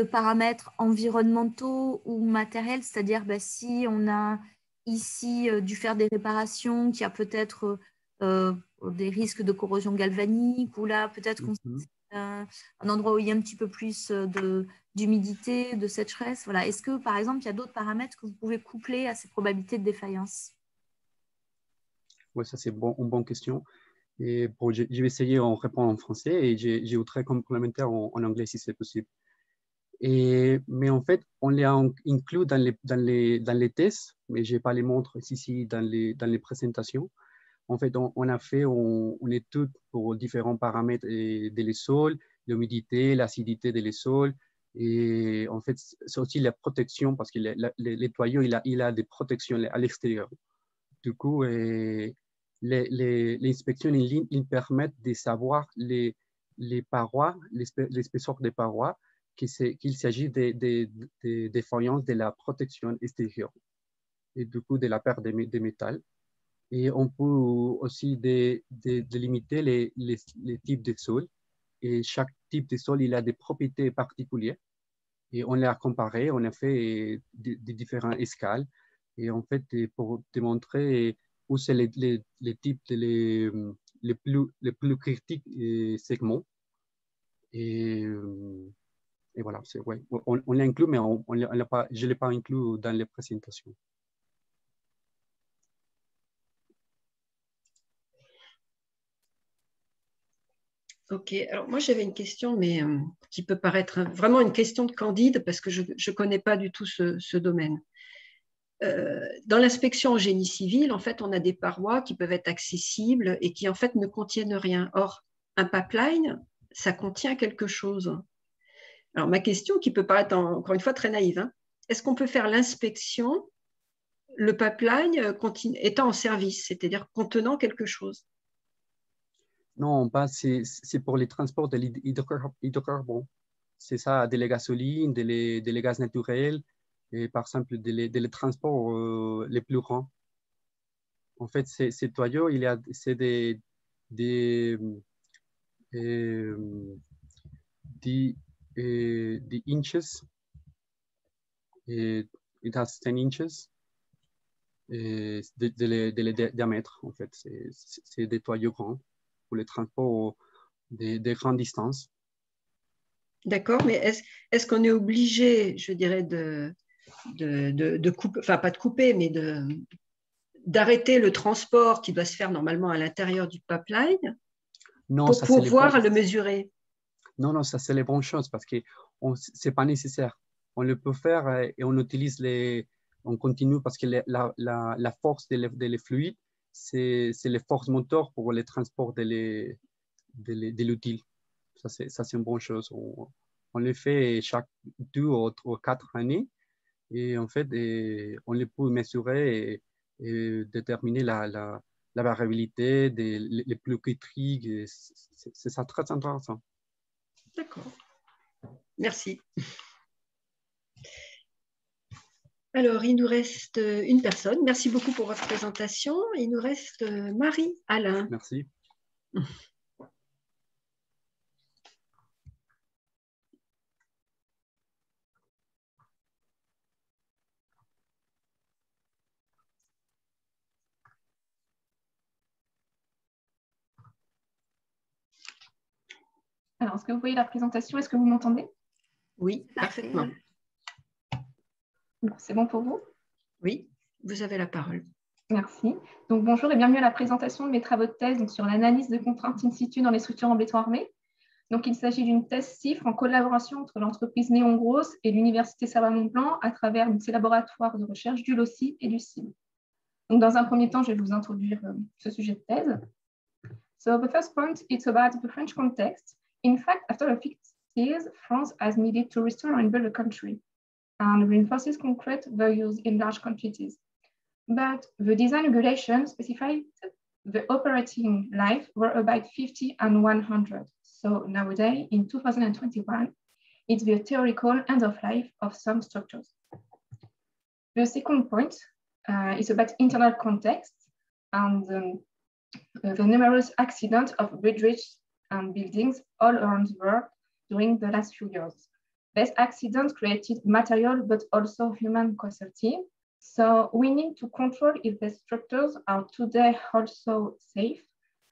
paramètres environnementaux ou matériels? C'est-à-dire si on a ici dû faire des réparations, qu'il y a peut-être des risques de corrosion galvanique, ou là peut-être qu'on un endroit où il y a un petit peu plus d'humidité, de sécheresse. Voilà. Est-ce que, par exemple, il y a d'autres paramètres que vous pouvez coupler à ces probabilités de défaillance? Oui, ça c'est une bonne question. Et je vais essayer en répondre en français et j'ai autre complémentaire en anglais si c'est possible. Mais en fait, on les a inclus dans les tests, mais je n'ai pas les montres ici dans les présentations. En fait, on a fait une étude pour différents paramètres des sols, l'humidité, l'acidité des sols. Et en fait, c'est aussi la protection parce que les toyaux, il a des protections à l'extérieur. Du coup, les inspections en ligne, ils permettent de savoir les parois, l'épaisseur des parois, qu'il s'agit des défaillances de la protection extérieure et du coup de la perte des métals. Et on peut aussi délimiter les types de sols. Et chaque type de sol, il a des propriétés particulières. Et on les a comparés, on a fait des différentes escales. Et en fait, pour démontrer où c'est les types les plus critiques segments. Et voilà, ouais. On l'a inclus, mais je ne l'ai pas inclus dans les présentations. Ok, alors moi j'avais une question, mais qui peut paraître vraiment une question de candide parce que je ne connais pas du tout ce domaine. Dans l'inspection en génie civil, en fait, on a des parois qui peuvent être accessibles et qui en fait ne contiennent rien. Or, un pipeline, ça contient quelque chose. Alors ma question, qui peut paraître encore une fois très naïve, hein, est-ce qu'on peut faire l'inspection, le pipeline étant en service, c'est-à-dire contenant quelque chose? Non, c'est pour les transports de l'hydrocarbone. C'est ça, de la gasoline, de gaz naturel, et par exemple, des transports les plus grands. En fait, ces tuyaux, c'est des inches. It has 10 inches de diamètre, en fait. C'est des tuyaux grands pour les transports des grandes distances. D'accord, mais est-ce qu'on est obligé, je dirais, de couper, enfin pas de couper, mais d'arrêter le transport qui doit se faire normalement à l'intérieur du pipeline pour pouvoir le mesurer? Non, ça c'est les bonnes choses parce que c'est pas nécessaire. On le peut faire et on utilise on continue parce que la force des fluides, c'est les forces moteurs pour le transport de l'utile. Ça c'est une bonne chose. On le fait chaque 2 ou 4 années et en fait, on le peut mesurer et déterminer la variabilité les plus critiques. C'est ça très intéressant. D'accord. Merci. Alors, il nous reste une personne. Merci beaucoup pour votre présentation. Il nous reste Marie-Alain. Merci. Alors, est-ce que vous voyez la présentation? Est-ce que vous m'entendez? Oui, parfaitement. C'est bon pour vous? Oui, vous avez la parole. Merci. Donc, bonjour et bienvenue à la présentation de mes travaux de thèse donc, sur l'analyse de contraintes in situ dans les structures en béton armé. Donc, il s'agit d'une thèse CIFRE en collaboration entre l'entreprise Néon Grosse et l'Université Savoie-Mont-Blanc à travers ces laboratoires de recherche du LOCI et du CIB. Donc, dans un premier temps, je vais vous introduire ce sujet de thèse. So, the first point, it's about the French context. In fact, after a few years, France has needed to restore and build a country and reinforces concrete values in large quantities. But the design regulations specified the operating life were about 50 and 100. So nowadays, in 2021, it's the theoretical end of life of some structures. The second point is about internal context and the numerous accidents of bridges and buildings all around the world during the last few years. These accidents created material, but also human casualty. So we need to control if the structures are today also safe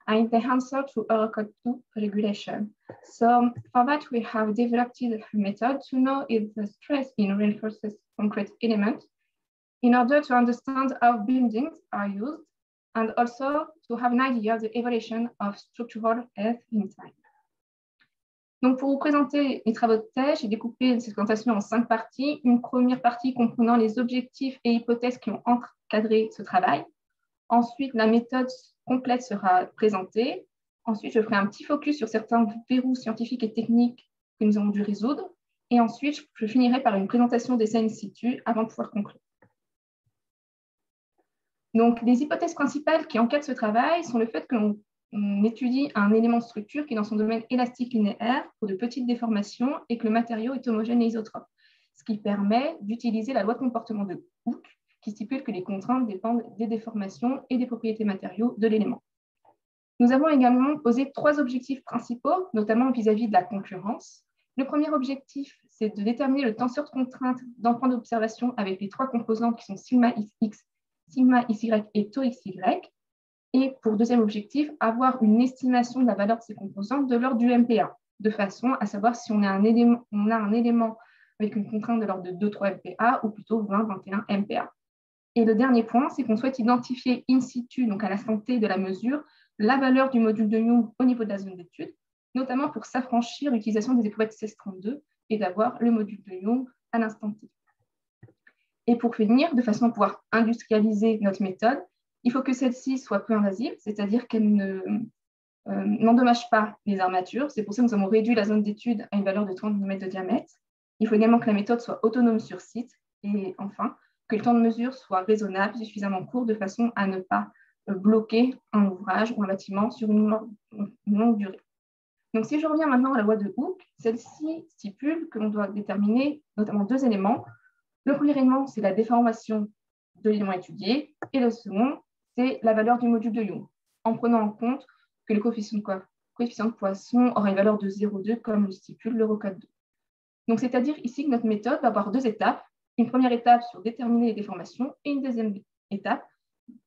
and they answer to Eurocode 2 regulation. So for that, we have developed a method to know if the stress in reinforces concrete elements in order to understand how buildings are used and also to have an idea of the evolution of structural health in time. Donc, pour vous présenter mes travaux de thèse, j'ai découpé cette présentation en 5 parties. Une première partie comprenant les objectifs et hypothèses qui ont encadré ce travail. Ensuite, la méthode complète sera présentée. Ensuite, je ferai un petit focus sur certains verrous scientifiques et techniques que nous avons dû résoudre. Et ensuite, je finirai par une présentation d'essais in situ avant de pouvoir conclure. Donc, les hypothèses principales qui encadrent ce travail sont le fait que l'on étudie un élément de structure qui est dans son domaine élastique linéaire pour de petites déformations et que le matériau est homogène et isotrope, ce qui permet d'utiliser la loi de comportement de Hooke qui stipule que les contraintes dépendent des déformations et des propriétés matériaux de l'élément. Nous avons également posé 3 objectifs principaux, notamment vis-à-vis de la concurrence. Le premier objectif, c'est de déterminer le tenseur de contrainte d'emprunt d'observation avec les 3 composantes qui sont sigma xx, sigma xy et tau xy. Et pour deuxième objectif, avoir une estimation de la valeur de ces composantes de l'ordre du MPa, de façon à savoir si on a un élément avec une contrainte de l'ordre de 2-3 MPa ou plutôt 20-21 MPa. Et le dernier point, c'est qu'on souhaite identifier in situ, donc à l'instant T de la mesure, la valeur du module de Young au niveau de la zone d'étude, notamment pour s'affranchir de l'utilisation des éprouvettes 1632 et d'avoir le module de Young à l'instant T. Et pour finir, de façon à pouvoir industrialiser notre méthode, il faut que celle-ci soit peu invasive, c'est-à-dire qu'elle n'endommage pas les armatures. C'est pour ça que nous avons réduit la zone d'étude à une valeur de 30 mm de diamètre. Il faut également que la méthode soit autonome sur site. Et enfin, que le temps de mesure soit raisonnable, suffisamment court, de façon à ne pas bloquer un ouvrage ou un bâtiment sur une longue durée. Donc, si je reviens maintenant à la loi de Hooke, celle-ci stipule que l'on doit déterminer notamment 2 éléments. Le premier élément, c'est la déformation de l'élément étudié. Et le second, c'est la valeur du module de Young, en prenant en compte que le coefficient de Poisson aura une valeur de 0,2 comme le stipule l'Eurocode 2. Donc, c'est-à-dire ici que notre méthode va avoir deux étapes. Une première étape sur déterminer les déformations et une deuxième étape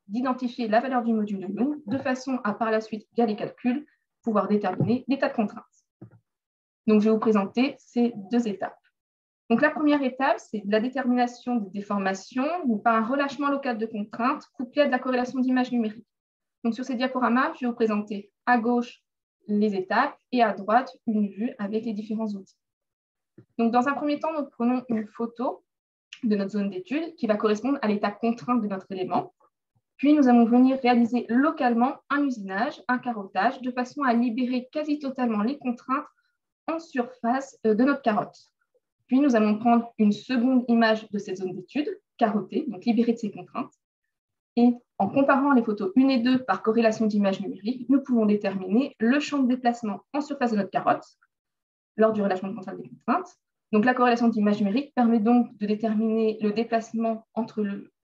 d'identifier la valeur du module de Young de façon à, par la suite, via les calculs, pouvoir déterminer l'état de contrainte. Donc, je vais vous présenter ces deux étapes. Donc, la première étape, c'est la détermination des déformations par un relâchement local de contrainte couplé à de la corrélation d'images numériques. Donc, sur ces diaporamas, je vais vous présenter à gauche les étapes et à droite une vue avec les différents outils. Donc, dans un premier temps, nous prenons une photo de notre zone d'étude qui va correspondre à l'état contraint de notre élément. Puis, nous allons venir réaliser localement un usinage, un carottage, de façon à libérer quasi totalement les contraintes en surface de notre carotte. Puis, nous allons prendre une seconde image de cette zone d'étude, carottée, donc libérée de ces contraintes. Et en comparant les photos 1 et 2 par corrélation d'images numériques, nous pouvons déterminer le champ de déplacement en surface de notre carotte lors du relâchement de contrainte des contraintes. Donc, la corrélation d'images numériques permet donc de déterminer le déplacement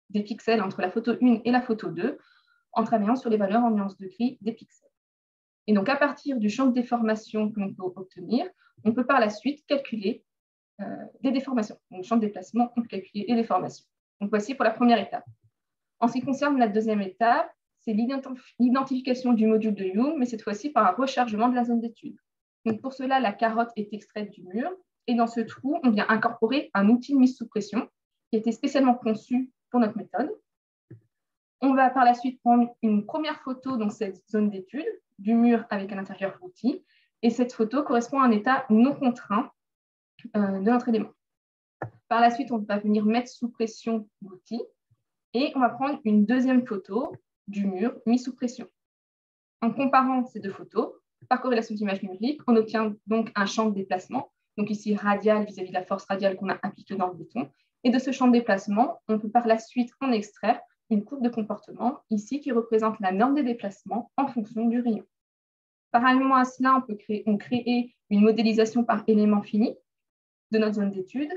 des pixels entre la photo 1 et la photo 2 en travaillant sur les valeurs en nuances de gris des pixels. Et donc, à partir du champ de déformation que l'on peut obtenir, on peut par la suite calculer des déformations. Donc, le champ de déplacement, on peut calculer les déformations. Donc, voici pour la première étape. En ce qui concerne la deuxième étape, c'est l'identification du module de Young, mais cette fois-ci par un rechargement de la zone d'étude. Donc, pour cela, la carotte est extraite du mur. Et dans ce trou, on vient incorporer un outil de mise sous pression qui a été spécialement conçu pour notre méthode. On va par la suite prendre une première photo, donc cette zone d'étude, du mur avec à l'intérieur l'outil. Et cette photo correspond à un état non contraint de notre élément. Par la suite, on va venir mettre sous pression l'outil et on va prendre une deuxième photo du mur mis sous pression. En comparant ces deux photos, par corrélation d'images numériques, on obtient donc un champ de déplacement, donc ici radial vis-à-vis de la force radiale qu'on a appliquée dans le béton. Et de ce champ de déplacement, on peut par la suite en extraire une courbe de comportement, ici qui représente la norme des déplacements en fonction du rayon. Parallèlement à cela, on peut créer une modélisation par élément fini de notre zone d'étude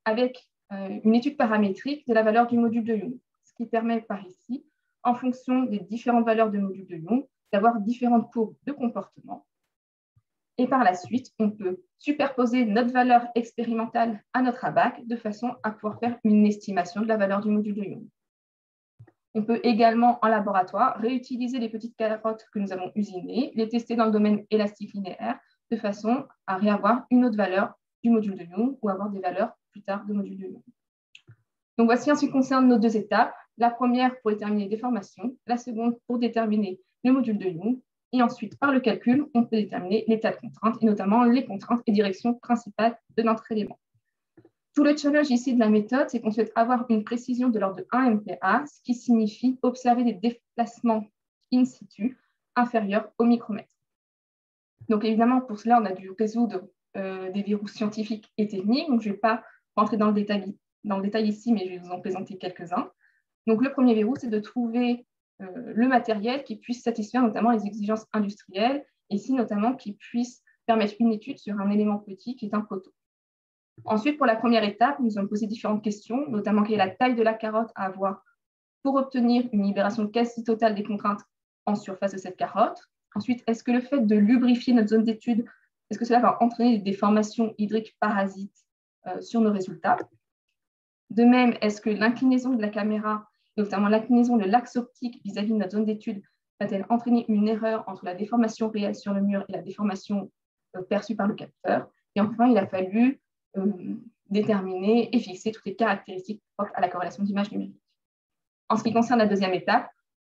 avec une étude paramétrique de la valeur du module de Young, ce qui permet par ici, en fonction des différentes valeurs de module de Young, d'avoir différentes courbes de comportement. Et par la suite, on peut superposer notre valeur expérimentale à notre ABAC de façon à pouvoir faire une estimation de la valeur du module de Young. On peut également, en laboratoire, réutiliser les petites carottes que nous avons usinées, les tester dans le domaine élastique linéaire, de façon à réavoir une autre valeur du module de Young ou avoir des valeurs plus tard de module de Young. Donc, voici en ce qui concerne nos deux étapes. La première pour déterminer les déformations, la seconde pour déterminer le module de Young. Et ensuite, par le calcul, on peut déterminer l'état de contrainte et notamment les contraintes et directions principales de notre élément. Tout le challenge ici de la méthode, c'est qu'on souhaite avoir une précision de l'ordre de 1 MPa, ce qui signifie observer des déplacements in situ inférieurs au micromètre. Donc évidemment, pour cela, on a dû résoudre des verrous scientifiques et techniques. Donc je ne vais pas rentrer dans le détail ici, mais je vais vous en présenter quelques-uns. Donc le premier verrou, c'est de trouver le matériel qui puisse satisfaire notamment les exigences industrielles, et ici notamment qui puisse permettre une étude sur un élément petit qui est un poteau. Ensuite, pour la première étape, nous avons posé différentes questions, notamment quelle est la taille de la carotte à avoir pour obtenir une libération quasi totale des contraintes en surface de cette carotte. Ensuite, est-ce que le fait de lubrifier notre zone d'étude, est-ce que cela va entraîner des déformations hydriques parasites sur nos résultats? De même, est-ce que l'inclinaison de la caméra, et notamment l'inclinaison de l'axe optique vis-à-vis de notre zone d'étude, va-t-elle entraîner une erreur entre la déformation réelle sur le mur et la déformation perçue par le capteur? Et enfin, il a fallu déterminer et fixer toutes les caractéristiques propres à la corrélation d'images numériques. En ce qui concerne la deuxième étape,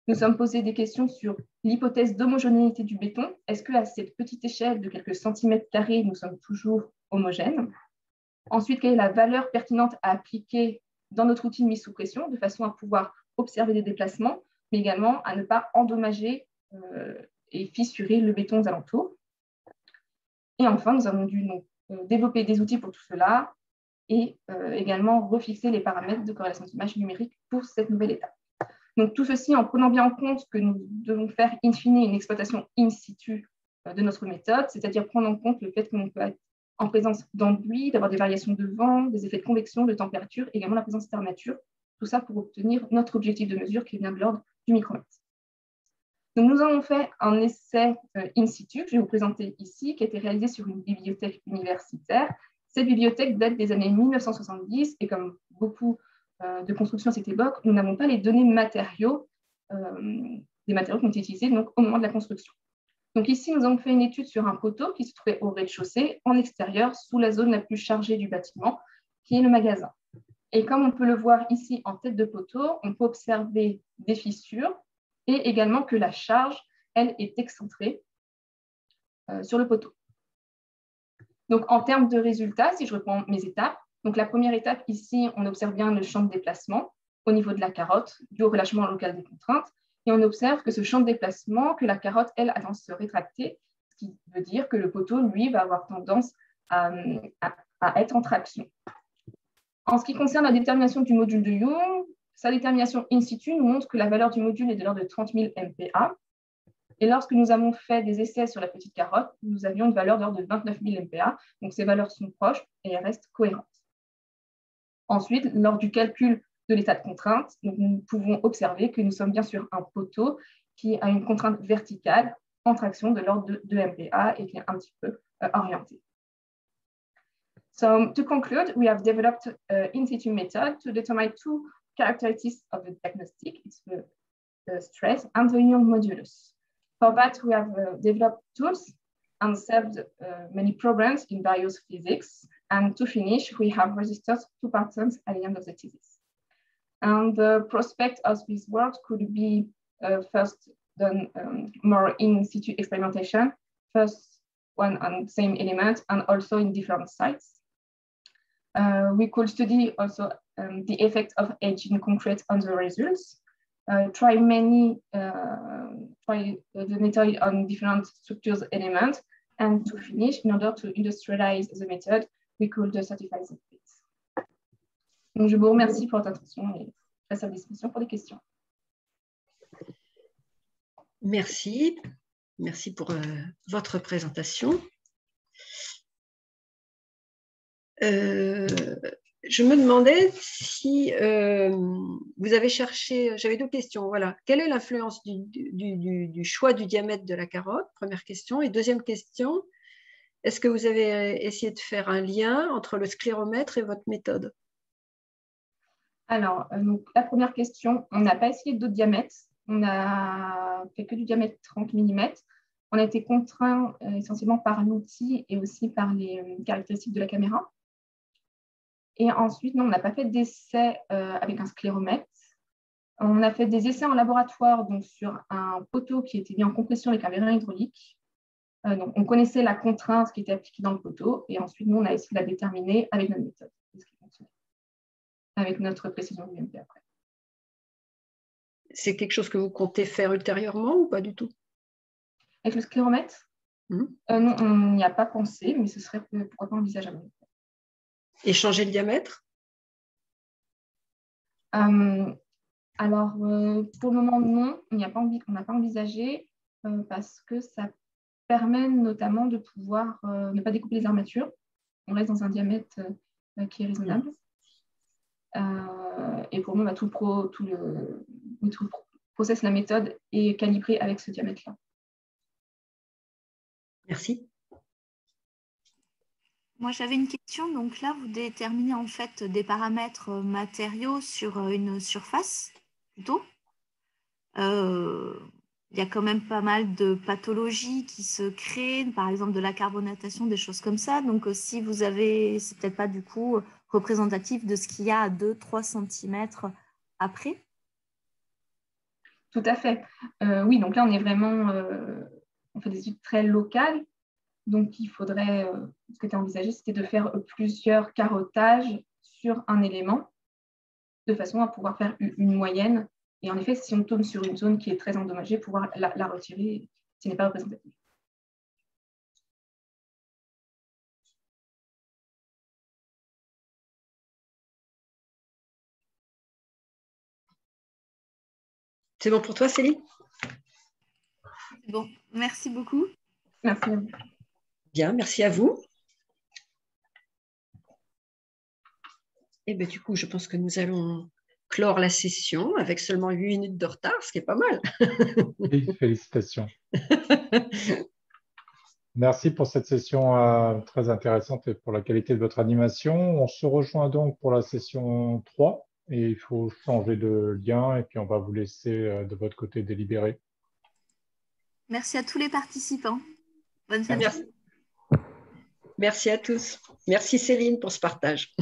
nous sommes posés des questions sur l'hypothèse d'homogénéité du béton. Est-ce qu'à cette petite échelle de quelques centimètres carrés, nous sommes toujours homogènes? Ensuite, quelle est la valeur pertinente à appliquer dans notre outil de mise sous pression de façon à pouvoir observer des déplacements, mais également à ne pas endommager et fissurer le béton aux alentours? Et enfin, nous avons dû développer des outils pour tout cela et également refixer les paramètres de corrélation d'images numériques pour cette nouvelle étape. Donc, tout ceci en prenant bien en compte que nous devons faire in fine une exploitation in situ de notre méthode, c'est-à-dire prendre en compte le fait que l'on peut être en présence d'embouis, d'avoir des variations de vent, des effets de convection, de température, également la présence d'armature, tout ça pour obtenir notre objectif de mesure qui est bien de l'ordre du micromètre. Donc, nous avons fait un essai in situ, que je vais vous présenter ici, qui a été réalisé sur une bibliothèque universitaire. Cette bibliothèque date des années 1970 et comme beaucoup de constructions à cette époque, nous n'avons pas les données matériaux, des matériaux qui ont été utilisés donc, au moment de la construction. Donc ici, nous avons fait une étude sur un poteau qui se trouvait au rez-de-chaussée, en extérieur, sous la zone la plus chargée du bâtiment, qui est le magasin. Et comme on peut le voir ici en tête de poteau, on peut observer des fissures et également que la charge, elle, est excentrée sur le poteau. Donc en termes de résultats, si je reprends mes étapes, donc la première étape ici, on observe bien le champ de déplacement au niveau de la carotte, dû au relâchement local des contraintes. Et on observe que ce champ de déplacement, que la carotte, elle, a tendance à se rétracter, ce qui veut dire que le poteau, lui, va avoir tendance à être en traction. En ce qui concerne la détermination du module de Young, sa détermination in situ nous montre que la valeur du module est de l'ordre de 30 000 MPa. Et lorsque nous avons fait des essais sur la petite carotte, nous avions une valeur d'ordre de 29 000 MPa. Donc ces valeurs sont proches et elles restent cohérentes. Ensuite, lors du calcul de l'état de contrainte, nous pouvons observer que nous sommes bien sur un poteau qui a une contrainte verticale en traction de l'ordre de 2 MPa et qui est un petit peu orienté. So to conclude, we have developed an in situ method to determine two characteristics of the diagnostic. It's the stress and the Young modulus. For that, we have developed tools and solved many problems in various physics. And to finish, we have registered 2 patents at the end of the thesis. And the prospect of this work could be first done more in situ experimentation, first one on the same element and also in different sites. We could study also the effect of aging concrete on the results, try the method on different structures elements, and to finish, in order to industrialize the method, we could certify the bits. Donc, je vous remercie pour votre attention et reste à la disposition pour des questions. Merci. Merci pour votre présentation. Je me demandais si vous avez cherché, j'avais 2 questions, voilà. Quelle est l'influence du choix du diamètre de la carotte? Première question. Et deuxième question, est-ce que vous avez essayé de faire un lien entre le scléromètre et votre méthode? Alors, donc, la première question, on n'a pas essayé d'autres diamètres. On n'a fait que du diamètre 30 mm. On a été contraint essentiellement par l'outil et aussi par les caractéristiques de la caméra. Et ensuite, non, on n'a pas fait d'essai avec un scléromètre. On a fait des essais en laboratoire donc, sur un poteau qui était mis en compression avec un vérin hydraulique. Donc, on connaissait la contrainte qui était appliquée dans le poteau. Et ensuite, nous, on a essayé de la déterminer avec notre méthode, avec notre précision du MP après. C'est quelque chose que vous comptez faire ultérieurement ou pas du tout? Avec le scléromètre? Non, on n'y a pas pensé, mais ce serait pourquoi pas envisageable. Et changer le diamètre? Alors, pour le moment, non, on n'a pas envisagé parce que ça permet notamment de pouvoir ne pas découper les armatures. On reste dans un diamètre qui est raisonnable. Et pour nous, tout le process, la méthode est calibré avec ce diamètre-là. Merci. Moi, j'avais une question. Donc là, vous déterminez en fait des paramètres matériaux sur une surface, plutôt. Il y a quand même pas mal de pathologies qui se créent, par exemple de la carbonatation, des choses comme ça. Donc si vous avez, c'est peut-être pas du coup représentatif de ce qu'il y a à 2-3 cm après. Tout à fait. Oui, donc là, on est vraiment, on fait des études très locales. Donc, il faudrait, ce qui était envisagé, c'était de faire plusieurs carottages sur un élément de façon à pouvoir faire une moyenne. Et en effet, si on tombe sur une zone qui est très endommagée, pouvoir la retirer, ce n'est pas représentatif. C'est bon pour toi, Céline? C'est bon, merci beaucoup. Merci à vous. Bien, merci à vous. Et bien, du coup, je pense que nous allons clore la session avec seulement 8 minutes de retard, ce qui est pas mal. Oui, félicitations. Merci pour cette session très intéressante et pour la qualité de votre animation. On se rejoint donc pour la session 3 et il faut changer de lien et puis on va vous laisser de votre côté délibérer. Merci à tous les participants. Bonne fin de journée. Merci à tous. Merci Céline pour ce partage.